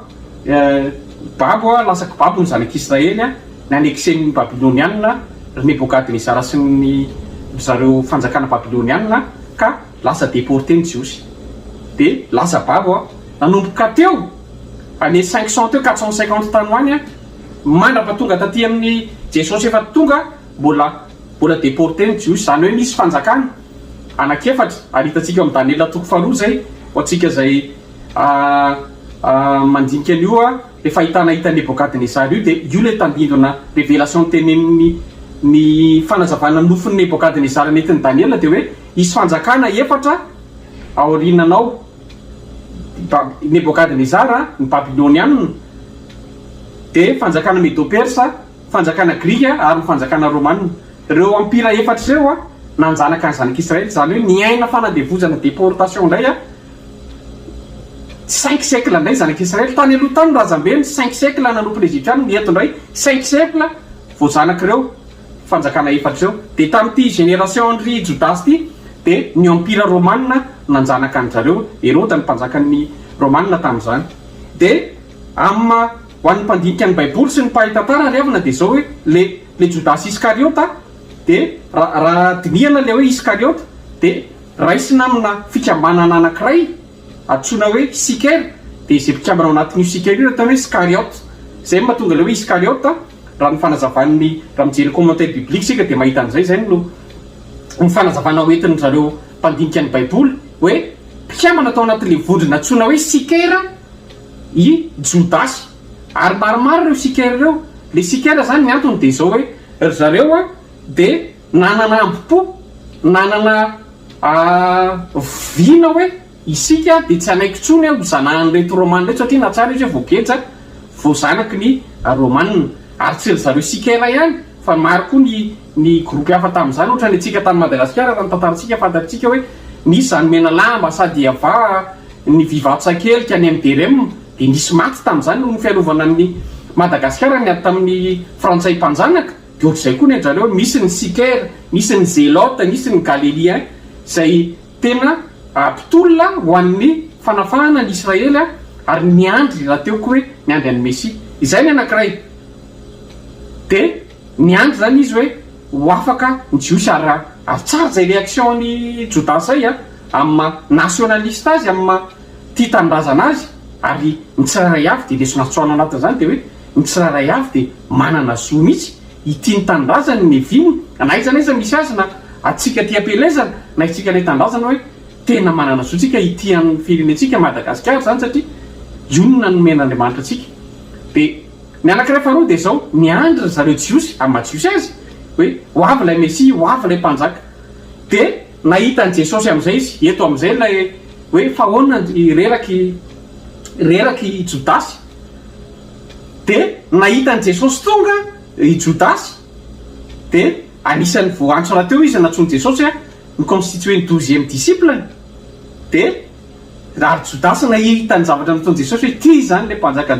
lasa Babo ny zanak'Israely naneksen'ny Babilonianina Nebokadnezara sy ny zareo fanjakana Babilonianina ka lasa déporté-ny Jiosy. Dia lasa Babo nanomboka teo année 500 teo 450 tany hoany mandrapa tonga taty amin'ny Jesosy efa tonga mbola déporté ny Jiosy, zany hoe nisy fanjakana anakefatra ary hitantsika amin'ny Daniela toko faharoa zay ho antsika zay mandinika an'io efa hitanahita Nebokadnezara io, dia io le tandindona révélation tenenin'ny ny fanazavana nofon'ny Nebokadnezara nentin'ny Daniela dia hoe isy fanjakana efatra aorinanao, Nebokadnezara ny Babilonianina, dia fanjakana Medo-Persa, fanjakana Grika ary ny fanjakana Romanina. Ireo ampira efatra ireo nanjanaka ny zanak'Israely, zany hoe niaina fanadevozana déportation indray 5 siècle indray zanak'Israely tany aloha tany razambeny 5 siècle nanompo ny Egyptiana, ny eto indray 5 siècle vao zanak'ireo fanjakana efatra ireo. Dia tamin'ity génération ny Jodasy ity dia ny empira romanina nanjanaka an zareo, Herode ny mpanjakan'ny romanina tamin'izany. Dia amin'ny ho an'ny mpandinika ny baiboly sy ny mpahay tantara revana dia zao hoe le Jodasy Iskariota, dia raha dinihana le hoe Iskariota dia raisina amina fikambanana anankiray antsoina hoe Siker, dia izay mpikambana ao anatin'io Siker io atao hoe Iskariota, zay mahatonga le hoe Iskariota. Raha ny fanazavan'ny raha mijery commentaire biblique sika dia mahita an'izay, zay no ny fanazavana hoentin'ny zareo mpandinika ny baiboly hoe mpikambana atao anatin'le vondrona antsoina hoe Sikera i Jodasy, ary maromaro ireo Sikera ireo. Le Sikera zany ny antony dia zao hoe ry zareo dia nanana ambopo, nanana vina hoe isika dia tsy anaiko tsony ho zanahan'ireto Romanina reto satria na tsara izy hoe voageja vao zanaky ny Romanina. Ary tsy ry zareo Sikera ihany fa maro koa ny gropy hafa tamin'izany, ohatra ny antsika tany Madagasikara raha ny tantarantsika fantatritsika hoe nisy zany mena lamba sady ava ny vivatsakelika ny MDRM dia nisy maty tamin'izany noho ny fiarovana ny Madagasikara ny tamin'ny frantsay mpanjanaka. Dia ohatr'izay koa ny anjareo misy ny Sikera, misy ny Zélote, misy ny Galilien zay tena mpitolona ho an'ny fanafahana ny Israely ary niandry raha teo koa hoe niandry an'ny Mesia. Izay ny anankiray. Dia niandry zany izy hoe ho afaka ny Jiosy ary tsara zay réaction ny Jodasy zay amin'ny nationaliste azy, amin'ny tia tanindrazana azy, ary ny tsirairay avy dia lesona tsoana anatin'izany dia hoe ny tsirairay avy dia manana zo mihitsy ity ny tanindrazana ny eviny na iza naiza misy azy na atsika tia pelezana na itsika ny tandrazana hoe tena manana zo tsika ity amin'ny firenentsika Madagasikara zany satria ionona nomen'Andriamanitra atsika. Dia ny anankiray faharoa dia zao niandry zareo Jiosy amin'ny maha-diosèse hoe ho avy ilay Mesia, ho avy ilay mpanjaka. Dia nahita ny Jesosy amin'izay izy, eto amin'izay ilay hoe fa ahoana reraky Jodasy. Dia nahita ny Jesosy tonga i Jodasy dia anisan'ny voantso raha teo izy natsony Jesosy ny constitué ny 12e disciple. Dia ary Jodasy nahita ny zavatra nataon'i Jesosy hoe ity zany le mpanjaka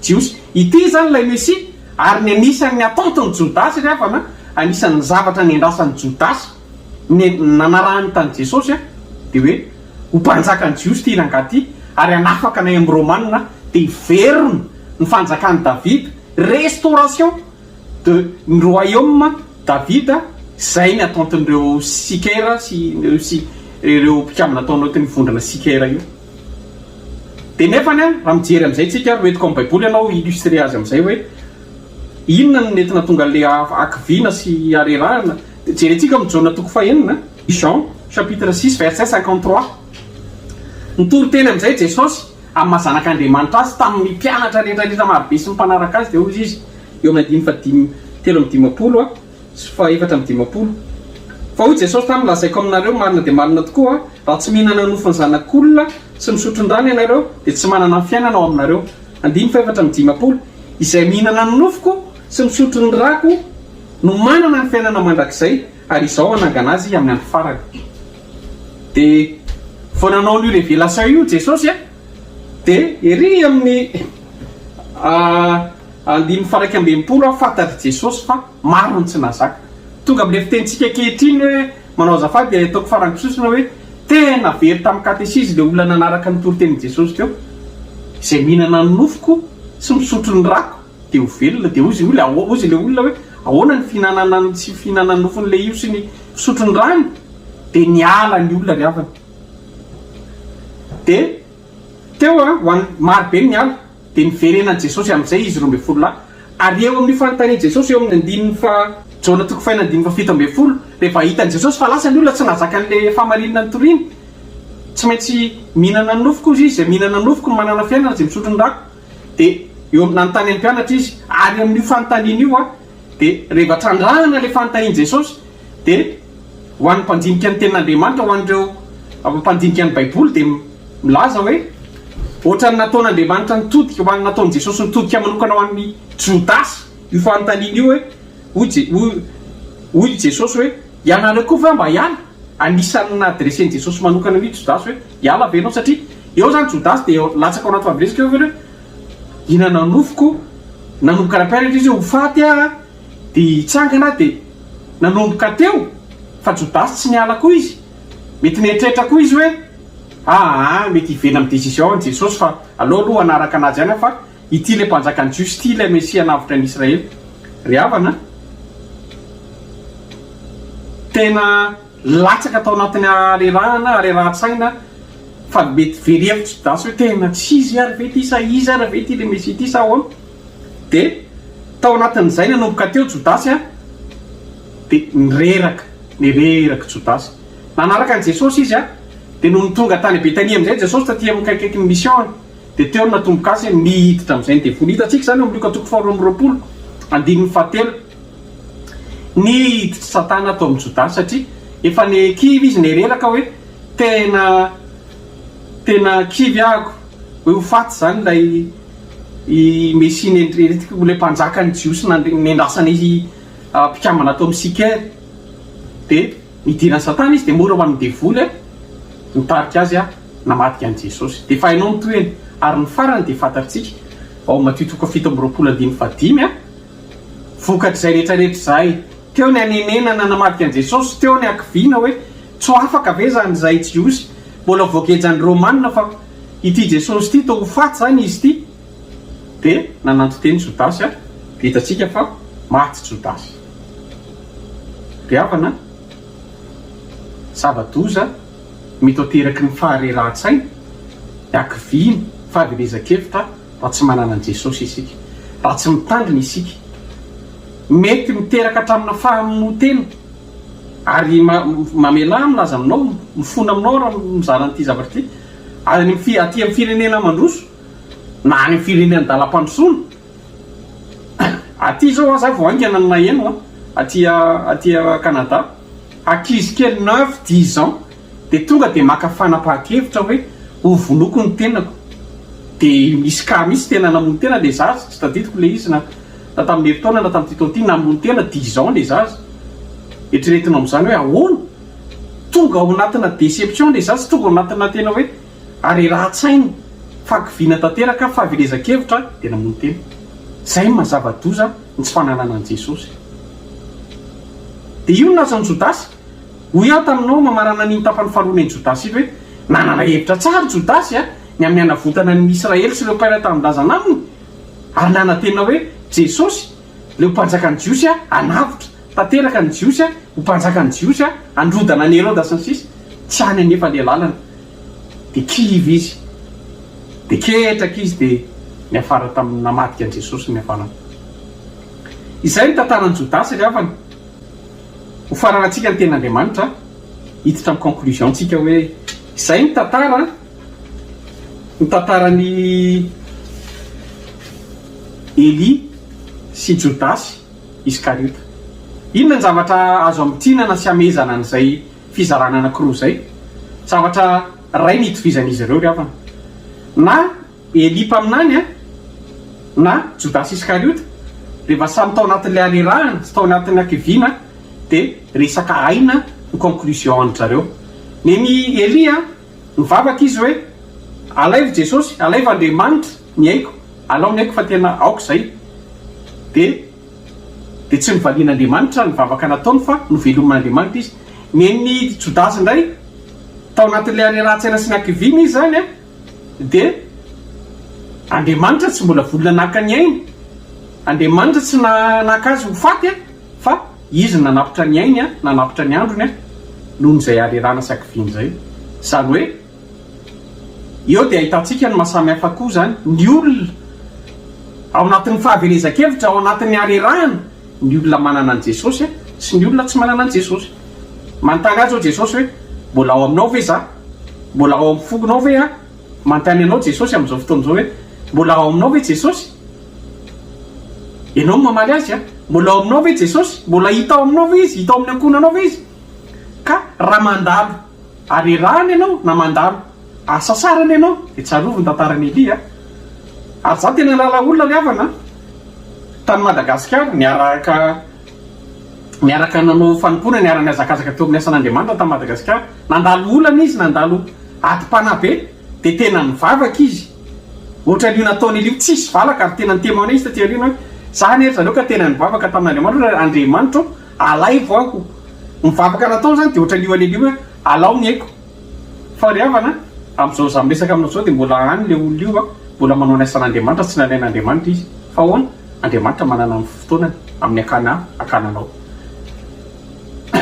Jiosy, ity zany ilay Mesia, ary ny anisan'ny ataonton'ny Jodasy rehefa anisan'ny zavatra niandrasan'ny Jodasy nanarahany tany Jesosy dia hoe ho mpanjakan'ny Jiosy ity rangaty ary anafaka nay amin'ny Romanina dia hiverina ny fanjakan'i David, restauration de ny royaume David. Zay ny ataontin'ireo Sikera sy ireo mpikambana atao anatin'ny vondrona Sikera io. Dia nefany raha mijery amin'izay tsika hoentiko amin'ny baiboly ianao illustre azy amin'izay hoe inona ny nentina tonga le akiviana sy arerahana. Jerentsika amin'ny Jaona toko fahenina, Jean chapitre 6 verset 53. Nitory teny amin'izay Jesosy amin'ny mahazanak'Andriamanitra azy tamin'ny mpianatra rehetrarehetra marobe sy ny mpanaraka azy dia hoy izy eo amin'ny 3:50 sy 4:50. Fa hoy Jesosy tamin'ny lazaiko aminareo marina dia marina tokoa raha tsy mihinana nofony zanak'olona sy misotron-drano ianareo dia tsy manana ny fiainana ao aminareo. 4:50 izay mihinana ny nofoko sy misotro ny rako no manana ny fiainana mandrakizay ary izao anangana azy amin'ny andro farany. Dia vao nanao io révélation io Jesosy dia ery amin'ny 9:20 aho fantatry Jesosy fa maro ny tsy nazaka. Tonga amin'ilay fitenitsika ankehitriny hoe manao azafady dia ataoko farany kisosona hoe tena very tamin'ny katesisy ilay olona nanaraka ny torotenin' Jesosy teo, izay mihinana ny nofoko sy misotro ny rako dia ho velona. Dia ozy ilay olona hoe ahoana ny fihinanana sy fihinana ny nofon'ilay io sy ny fisotro ny rano, dia niala ny olona ry havana. Dia teo hoan'ny marobe ny ala dia niverenan'i Jesosy amin'izay izy 12 ary eo amin'ny fanontanian'i Jesosy eo amin'ny Jona 9:17 rehefa hitan'i Jesosy fa lasa ny olona tsy nazaka an'ilay famarinana ny toriany, tsy maintsy mihinana ny nofoko izy izay mihinana ny nofoko no manana fiainana izay misotro ny rako. Dia eo nanontany amin'ny mpianatra izy ary amin'io fanontaniana io dia rehefa trandrahana ilay fanontanian'i Jesosy dia ho an'ny mpandinika ny tenin'Andriamanitra, ho an'ireo mpandinika ny Baiboly dia milaza hoe ohatrany nataon'Andriamanitra nitodika ho an'ny nataon'i Jesosy nitodika manokana ho an'ny Jodasy io fanontaniana io hoe hoy Jesosy hoe ianareo koa fa mba hiala. Anisan'ny nadresen'i Jesosy manokana mihitsy Jodasy hoe hiala ve ianao, satria eo zany Jodasy dia latsaka ao anaty fahavelesika hoe hihinana nofoko, nanomboka rapianatra izy ho faty dia hitsangana dia nanomboka teo. Fa Jodasy tsy niala koa izy, mety nieritreritra koa izy hoe mety hivena amin'ny décision an'i Jesosy fa aloha anaraka anazy ihany fa ity ilay mpanjakan'ny Jiosy ity ilay Mesia navitra ny Israely. Ry havana, tena latsaka tao anatin'ny arerahan-tsaina fa mety very hevitra Jodasy hoe tena tsy izy ary ve ty sa izy ary ve ty ilay Mesia ity sa ahoana. Dia tao anatin'izay nanomboka teo Jodasy dia nireraka Jodasy nanaraka an'i Jesosy izy dia no tonga tany Betania amin'izay Jesosy taty amin'ny kaikaiky ny mission dia teo natomboka azy nihiditra amin'izay ny devoly. Hitantsika zany amin'ny Luka 4:20 andininy 7 nihiditra Satana atao amin'ny Jodasy satria efa nikivy izy nireraka hoe tena kivy ahako hoe ho faty zany ilay Mesia nendreretika ilay mpanjakany Jiosy nendrasana izy mpikamana atao amin'ny Sikery. Dia nidirany Satana izy dia mora ho an'ny devoly nitarika azy namadika an'i Jesosy. Dia fa hainao mitoheny ary ny farany dia fantatritsika ao Matthieu 7:15 vokatr'izay rehetrarehetra izay teo ny anenenana namadika an'i Jesosy, teo ny ankiviana hoe tsy ho afaka ve zany izay Jiosy mbola voagejan'ny Romanina fa ity Jesosy ity toa ho faty zany izy ity. Dia nanantoteny Jodasy dia hitantsika fa maty Jodasy. Ry havana, zava-doza mitoteraky ny faharerahan-tsaina ankiviana fahavelezan-kevitra raha tsy manana an'i Jesosy isika, raha tsy mitandrina isika, mety miteraka hatramina fahamonotena ary mamela milaza aminao, mifona aminao raha mizara an'ity zavatra ity aty amin'ny firenena mandroso na any amin'ny firenena dalam-pandrosoana. Aty zao aza voaingana ny naheno aty Canada, ankizy kely 9-10 ans dia tonga dia maka fanapahan-kevitra hoe ho vonoko ny tenako. Dia misy misy tena namono tena ilay zaza, tsy tadidiko ilay izy na tamin'ny herintaona na tamin'ity taona ity namono tena 10 ans ilay zaza. Eritreretina amin'izany hoe ahoana tonga ao anatina déception ilay zaza, tonga ao anatina tena hoe arerahan-tsaina fankiviana tanteraka fahavelezan-kevitra dia namono tena. Izay mazava-doza ny tsy fananana an'i Jesosy. Dia io nazan'ny Jodasy hoy aho taminao mamarana ny tapany faharoana ny Jodasy io hoe nanana hevitra tsara Jodasy ny amin'ny anavotana ny Israely sy ireo mpaina tamin-drazana aminy ary nanantena hoe Jesosy leo mpanjakan'ny Jiosy anavitra tanteraka ny Jiosy ho mpanjakan'ny Jiosy androdana ny Herôda sy ny sisa tsy any anefa ilay lalana. Dia kivy izy, dia ketraka izy dia niafara tamin'ny namadika an'i Jesosy niafarana. Izay ny tantaran'i Jodasy ry havana. Ho faranantsika ny ten'Andriamanitra hiditra amin'ny conclusion tsika hoe izay ny tantarany Eli sy Jodasy Iskariota. Inona ny zavatra azo amitinana sy amezana n'izay fizarana anankiroa izay? Zavatra ray nitovizan'izy ireo ry havana. Na Eli mpaminany na Jodasy Iskariota rehefa samy tao anatin'ilay arerahana sy tao anatin'ny ankiviana dia resaka aina ny conclusion an'izareo. Neny Eli mivavaka izy hoe alaivo jesosy, alaivo andriamanitra ny haiko, alao ny haiko fa tena aoka zay, de tsy mivalian'andriamanitra ny vavaka nataony fa noveloman'andriamanitra izy. Ny Jodasy indray tao anatin'ilay arerahan-tsaina sy ny ankiviana izy zany a, de andriamanitra tsy mbola volona naka ny ainy, andriamanitra tsy naka azy ho faty a, fa izy nanapitra ny ainy a, nanapitra ny androny a, noho n'izay arerahana sy ankiviana zay. Zany hoe eo dia ahitantsika ny mahasamihafa koa zany ny olona ao anatin'ny fahaverezan-kevitra, ao anatin'ny arerahana, ny olona manana an' Jesosy sy ny olona tsy manana an' Jesosy. Manontany azy ao Jesosy hoe mbola ao aminao ve za, mbola ao amin'ny fogonao ve a? Manontany anao Jesosy amin'izao fotoan'izao hoe mbola ao aminao ve Jesosy? Ianao mamaly azy a, mbola ao aminao ve Jesosy? Mbola hita ao aminao ve izy, hita ao amin'ny ankonanao ve izy? Ka raha mandalo arerahana ianao na mandalo asa sarany ianao dia tsarovy ny tantaran'ny Elia. Ary za tena lala olona ry havana tany Madagasikara miaraka nanao fanompona ny ara-ny azakazaka teo amin'ny asan'Andriamanitra tany Madagasikara. Nandalo olana izy, nandalo atim-pana be, dia tena nivavaka izy. Ohatra ilio nataony ilio tsisy valaka ary tena nitemana izy taty aoriana hoe za nery zareo ka tena nivavaka tamin'Andriamanitra, Andriamanitra alaivo aho. Mivavaka nataony zany dia ohatra ilio alelio hoe alao ny haiko. Fa ry havana amin'izao za miresaka aminao zao dia mbola any le olona io a, mbola manao ny asan'Andriamanitra, tsy nalain'Andriamanitra izy. Fa ahoana? Andriamanitra manana ny fotoanany amin'ny akananao.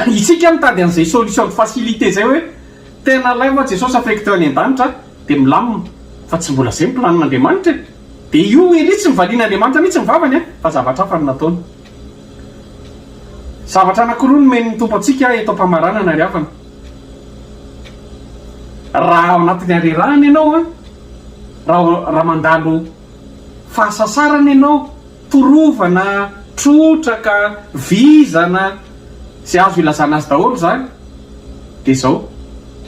Isika mitady an'izay solution de facilité zay hoe tena laiva Jesosy afaka teo any an-danitra dia milamina, fa tsy mbola zay planon'Andriamanitra. Dia io ery tsy mivalian'Andriamanitra mihitsy mivavany a, fa zavatra hafa no nataony. Zavatra anankiroa no men'ny tompo antsika eto am-pamaranana ry havana. Raha ao anatin'ny arerahana ianao a, raha mandalo fahasasarana ianao, torovana, trotraka, vizana, zay azo ilazana azy daholo zany, dia izao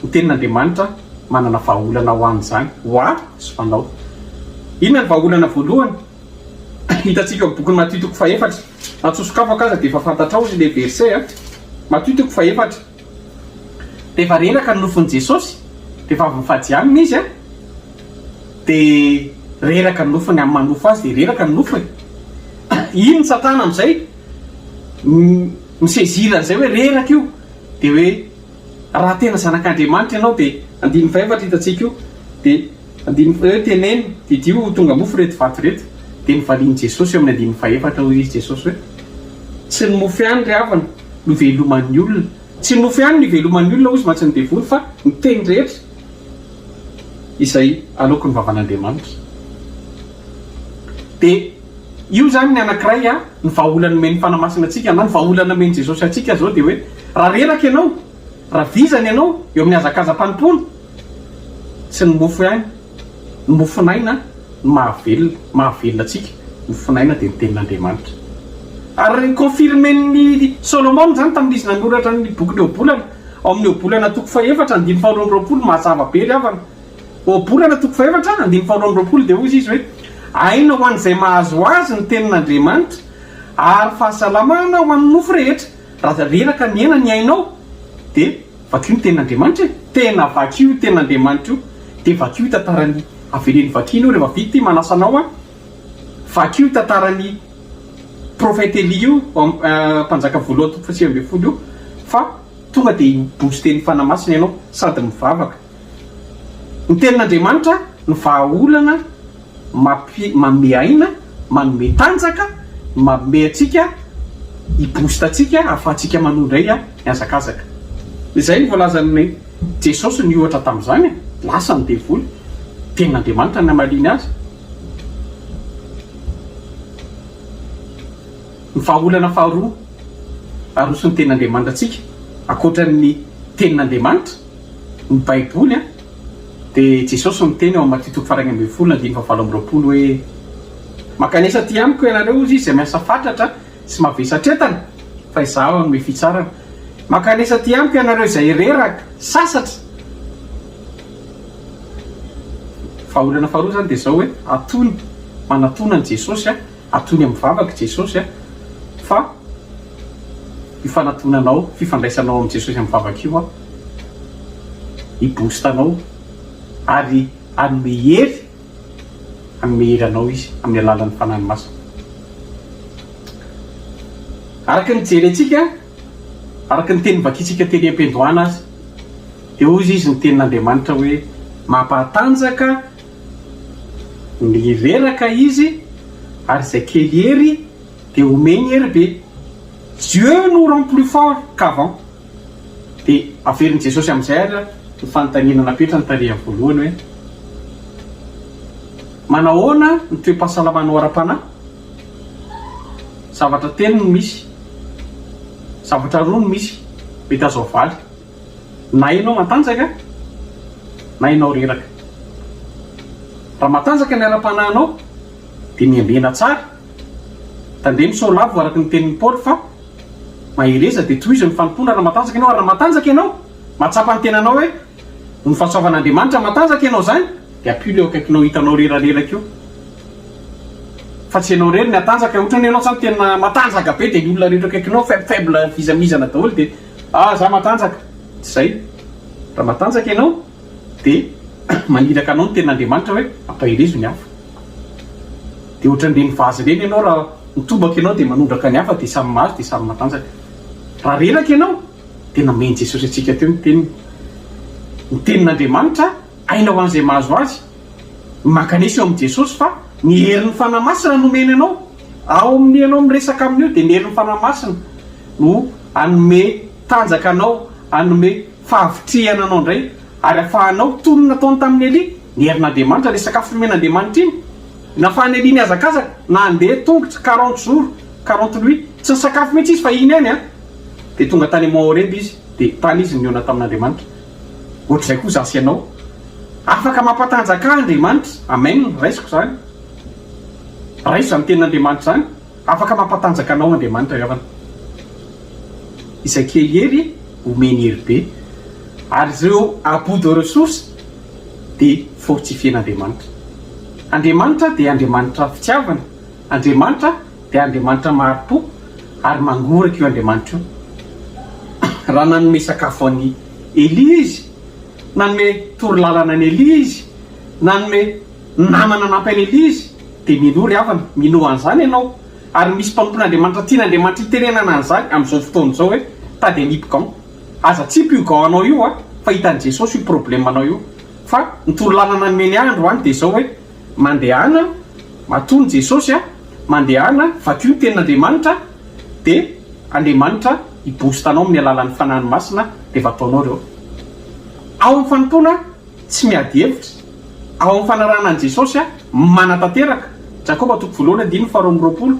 ny tenin'Andriamanitra manana vahaolana ho an'izany ho ahy sy ho anao. Inona ny vahaolana voalohany? Hitantsika amin'ny bokin'ny Matio 4:4, natsosokafaka aza dia efa fantatrao ilay verset a. Matio 4:4, rehefa reraka ny nofon'i Jesosy, rehefa avy mifadianina izy a, dia reraka ny nofony amin'ny manofo azy dia reraka ny nofony. Iny ny Satana amin'izay misezira an'izay hoe reraka io, dia hoe raha tena zanak'Andriamanitra ianao dia 5:4 hitantsika io, dia 5 teneny didio tonga mofo reto vato reto, dia nivalian'i Jesosy eo amin'ny 5:4 hoy izy Jesosy hoe tsy ny mofo ihany ry havana no veloman'ny olona, tsy ny mofo ihany no veloman'ny olona ozy matsy ny devoly, fa ny teny rehetra izay aleoko ny vavan'Andriamanitra. Dia io zany ny anankiray a, ny vahaolana men'ny fanamasina antsika na ny vahaolana men'i Jesosy antsika zao dia hoe raha reraka ianao, raha vizana ianao eo amin'ny azakazam-panompona, tsy ny mofo ihany, ny mofinaina no mahavelona atsika. Mofinaina dia ny tenin'Andriamanitra. Ary confirmen'ny Solomon zany tamin'izy nanoratra ny boky ny Obolana, ao amin'ny Obolana 4:220 mazava be ry havana. Obolana 4:220 dia hoy izy hoe aina ho an'izay mahazo azy ny tenin'Andriamanitra ary fahasalamana ho amin'ny nofo rehetra. Raha reraka ny aina ny ainao dia vakio ny tenin'Andriamanitra, tena vakio tenin'Andriamanitra io, dia vakio tantarany aveleny vakiny io rehefa vita manasanao a, vakio tantarany profeta Elia io mpanjaka voalohany 9:20 io, fa tonga dia booster ny fanamasina ianao sady mivavaka. Ny tenin'Andriamanitra ny vahaolana manome aina, manome tanjaka, manome atsika hibosta atsika ahafahantsika manondray a miazakazaka. Izay ny voalazan'ny Jesosy ny ohatra tamin'izany a, lasa ny devoly, tenin'Andriamanitra ny hamaliny azy. Ny vahaolana faharoa aroson'ny tenin'Andriamanitra atsika akoatran'ny tenin'Andriamanitra ny Baiboly a, dia Jesosy miteny ao amin'ny Matio 4:20 hoe makanesa ty amiko ianareo izy izay miasa fatratra sy mavesatra entana, fa izaho anome fitsarana. Makanesa ty amiko ianareo izay reraka sasatra. Vahaolana faharoa zany dia izao hoe atony, manatona ny Jesosy a, atony amin'ny vavaka Jesosy a, fa ifanatonanao, fifandraisanao amin'ny Jesosy amin'ny vavaka io a, hibostanao ary anome hery anao izy amin'ny alalan'ny fanahy masina. Araka ny jery antsika, araka ny teny vakitsika teny am-piandohana azy dia ozy izy ny tenin'Andriamanitra hoe mampatanjaka ny reraka izy ary izay kely hery dia omeny hery be. Dieu nous rend plus fort qu'avant. Dia averin'i Jesosy amin'izay ary ny fanontaniana napetra ny tarehy voalohany hoe manahoana ny toe-pahasalamanao ara-panahy? Zavatra telo no misy, zavatra roa no misy mety azo avaly: na ianao matanjaka na ianao reraka. Raha matanjaka ny ara-panahinao dia miambena tsara, tandremo saolavo araka ny tenin'ny Paoly fa mahireza dia tohizo ny fanompona raha matanjaka ianao. Raha matanjaka ianao, matsapa ny tenanao hoe ny fahasoavan'Andriamanitra matanjaka ianao zany, dia apio leo akaikinao hitanao rerareraka io. Fa tsy ianao rery ny atanjaka, ohatrany ianao zany tena matanjaka be dia ny olona rehetra akaikinao faible vizamizana daholo dia za matanjaka. Tsy zay. Raha matanjaka ianao dia maniraka anao ny tenin'Andriamanitra hoe ampahirezo ny hafa. Dia ohatran'ireny vazy ireny ianao, raha mitobaka ianao dia manondraka ny hafa dia samy mahazo dia samy matanjaka. Raha reraka ianao tena meny Jesosy antsika teo ny tenin'Andriamanitra aina ho an'izay mahazo azy. Mankanesa eo amin'i Jesosy fa ny herin'ny fanahy masina no omeny anao. Ao amin'ny ianao miresaka amin'io dia ny herin'ny fanahy masina no anome tanjaka anao, anome fahavitrihana anao indray, ary ahafahanao toy nataony tamin'ny Elia. Ny herin'Andriamanitra ilay sakafo nomen'Andriamanitra iny, nahafahan'ny Elia ny hazakazaka na andeha tongotra 40 jours 40 nuits, tsy ny sakafo mihitsy izy fa iny ihany dia tonga tany Horeb izy dia tany izy niona tamin'Andriamanitra. Ohatr'izay koa zasy ianao afaka mampatanjaka Andriamanitra. Amen, raisiko zany, raiso zany tenin'Andriamanitra zany, afaka mampatanjaka anao Andriamanitra iavana. Izay kely hery omeny hery be, ary ireo abus de ressources dia fortifien'Andriamanitra. Andriamanitra dia Andriamanitra fitiavana, Andriamanitra dia Andriamanitra mahari-po ary mangoraka io Andriamanitra io. Raha nanome sakafo an'i Elia izy, nanome torolalana an'i Elia izy, nanome namana nampy an'i Elia izy, dia minory havana, minoa an'izany ianao. Ary misy mpampon'Andriamanitra tian'Andriamanitra itenenana an'izany amin'izao fotoana izao hoe tady hanipy-gao. Aza tsy mpio gao anao io fa hitan'i Jesosy io problème anao io. Fa ny torolalana nomeny andro any dia izao hoe mandehana matony Jesosy mandehana vakio ny tenin'Andriamanitra dia Andriamanitra hibosta anao amin'ny alalan'ny fanahy masina dia vataonao ireo. Ao amin'ny fanompona tsy miady hevitra, ao amin'ny fanarahana an'i Jesosy manatanteraka. Jakoba 1:20,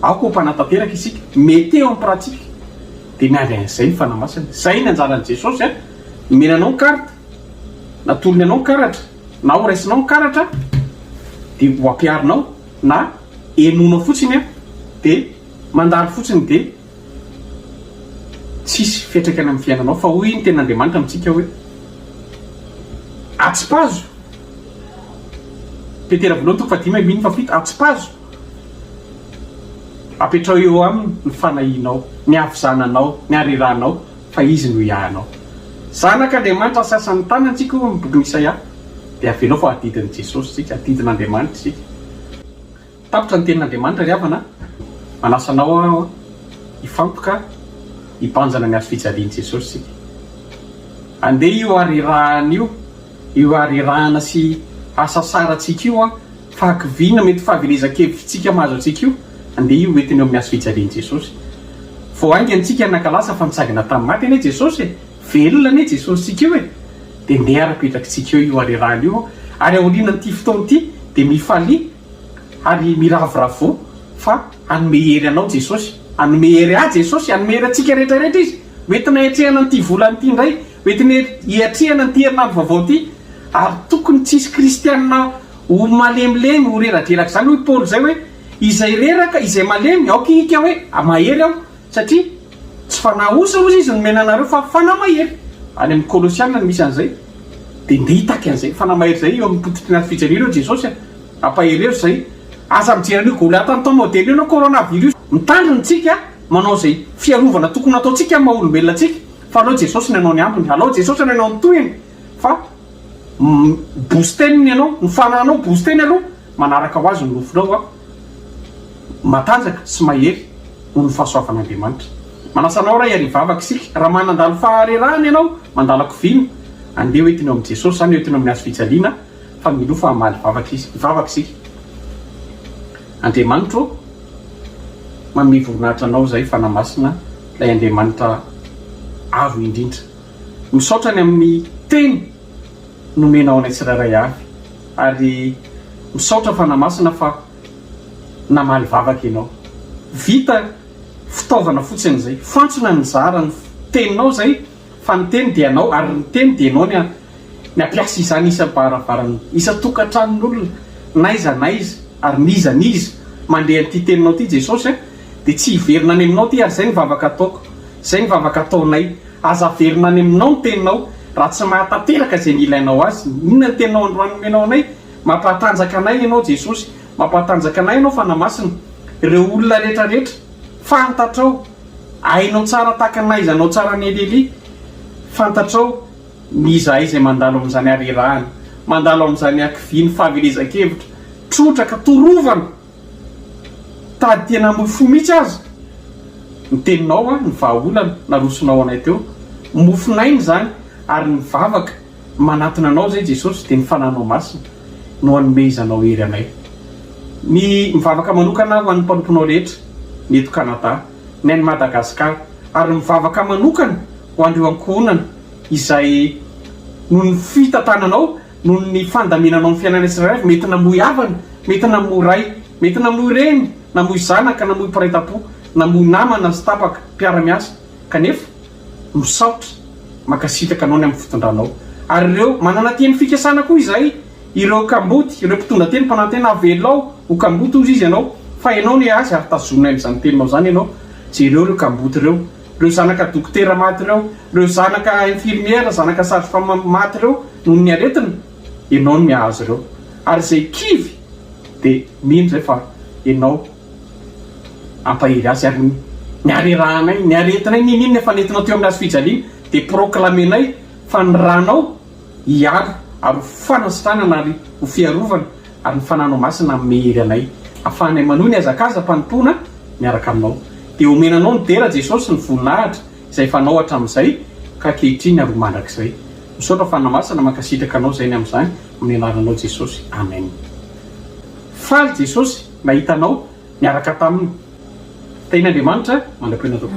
aoko mpanantanteraka isika, mety eo amin'ny pratika dia miady an'izay ny fanahy masina. Zay ny anjaran'i Jesosy menanao ny karata, natolony anao ny karatra, na ho raisinao ny karatra dia ho ampiarinao, na enonao fotsiny dia mandalo fotsiny dia tsisy fiatraikany amin'ny fiainanao. Fa hoy ny tenin'Andriamanitra amintsika hoe atsipazo, Petera 2:5-7, atsipazo apetrao eo aminy ny fanahinao, ny havizananao, ny hareranao, fa izy no iahanao. Zanak'Andriamanitra sasan'ny tanantsika amin'ny boky Isaia dia avelao fa adidin'i Jesosy sika, adidin'Andriamanitra sika. Tapitra ny tenin'Andriamanitra ry havana, manasanao aho hifantoka hipanjana ny azo fijalian'i Jesosy sika. Andeha io harerahana io harerahana sy asa sarantsika io fahakiviana mety fahavelezan-kevitsika mahazo antsika io, andeha io entiny eo amin'ny azo fijalian'i Jesosy. Vao aingantsika nakalasa fa nitsangana tamin'ny maty anie Jesosy, velona anie Jesosy sika io dia ndeha ara-petrakintsika eo io harerahana io. Ary aorianan'ity fotoana ity dia mifalia ary miravoravo fa anome hery anao Jesosy, anome hery Jesosy, anome hery antsika rehetrarehetra izy. Hoentina hiatrehana n'ity volan'ity indray, hoentina hiatrehana n'ity herinandro vaovao ity, ary tokony tsisy kristianina ho malemilemy ho reradreraka. Zany hoe Paoly zay hoe izay reraka, izay malemy aokika hoe mahery aho, satria tsy fanahy osa ozy izy nomena anareo fa fanahy mahery. Any amin'ny Kolosiana misy an'izay dia ndeha hitaka an'izay fanahy mahery zay eo amin'ny pototry ny fijaliana eo Jesosy ampahery zay. Aza mijery an'io Goliath amin'ny taona modely io na coronavirus, mitandrina tsika manao zay fiarovana tokony ataontsika amin'ny maha olombelona tsika, fa alao Jesosy ny anao ny ambiny, alao Jesosy ny anao ny tohiny, fa bosteniny ianao nyfananao bosteny aloha manaraka ho azy ny nofinao a matanjaka sy mahery no ny fahasoavan'Andriamanitra. Manasanao ray arivavaka isika raha manandalo faharerahana ianao mandalako vino andeha hoentinao amin'i Jesosy zany hoentinao amin'ny hazo fijaliana fa milo fa hamaly vavaka isika. Andriamanitra manome voninahitra anao zay fanamasina ilay Andriamanitra avo indrindra misaotrany amin'ny teny nomenao anay tsirairay avy ary misaotra fanamasina fa namaly vavaka ianao vita fitaovana fotsiny zay fantsona ny zara ny teninao zay fa ny teny dia anao ary ny teny dia anao ny ampiasa izany isa-baravarana isa-tokantranon'olona naiza ary nizaniza mandeha an'ity teninao ty Jesosy dia tsy hiverina any aminao ty ary zay ny vavaka ataoko zay ny vavaka ataonay aza verina any aminao ny teninao raha tsy mahatateraka zay ny ilainao azy inona ny teninao androanomenao anay mampatanjaka anay ianao Jesosy mampatanjaka anay ianao fanamasina ireo olona rehetrarehetra fantatrao ainao tsara tahaka naiza anao tsara ny Elili fantatrao mizahay zay mandalo amin'izany arerahana mandalo amin'izany akiviny fahavelezan-kevitra trotraka torovana tady tena mofo mihitsy azy ny teninao ny vahaolana narosonao anay teo mofinainy zany ary ny vavaka manatona anao zay Jesosy dia ny fananao masina no anomezanao hery anay ny mivavaka manokana ho an'ny mpanomponao rehetra ny eto Kanada ny any Madagasikara ary mivavaka manokana ho andreo ankohonana izay noho ny fitantananao noho ny fandaminanao ny fiainana tsirairay mety namoy havana mety namoy ray mety namoy reny namoy zanaka namoy mpiraitapo namoy namana sy tapaka mpiara-miasa kanefa misaotra makasitaka anao ny amin'ny fitondranao ary ireo manana teny fikasana koa izay ireo kamboty ireo mpitondra teny mpanantena avelao ho kamboty ozy izy ianao fa ianao ny azy ary tazonina amin'izany teninao zany ianao jereo kamboty ireo zanaka dokotera maty ireo zanaka infirmiera zanaka sage-femme maty ireo noho ny aretina ianao no miahazo ireo ary zay kivy dia mino zay fa ianao ampahery azy ary ny arerahanay ny aretinay ninina efa nentinao teo amin'ny azo fijaliana dia proclamenay fa ny ranao hiaro ary fanasitranana ary ho fiarovana ary ny fananao masina mehery anay ahafahanay manohy ny azakaza mpanompoana miaraka aminao dia omenanao ny dera Jesosy ny voninahitra izay fanao hatramin'izay ka kehitriny ary ho mandrakizay misaotra fanamasina mankasitraka anao zay ny amin'izany amin'ny anaranao Jesosy amen. Faly Jesosy nahitanao miaraka taminy. Ten'Andriamanitra mandram-pena tokoa.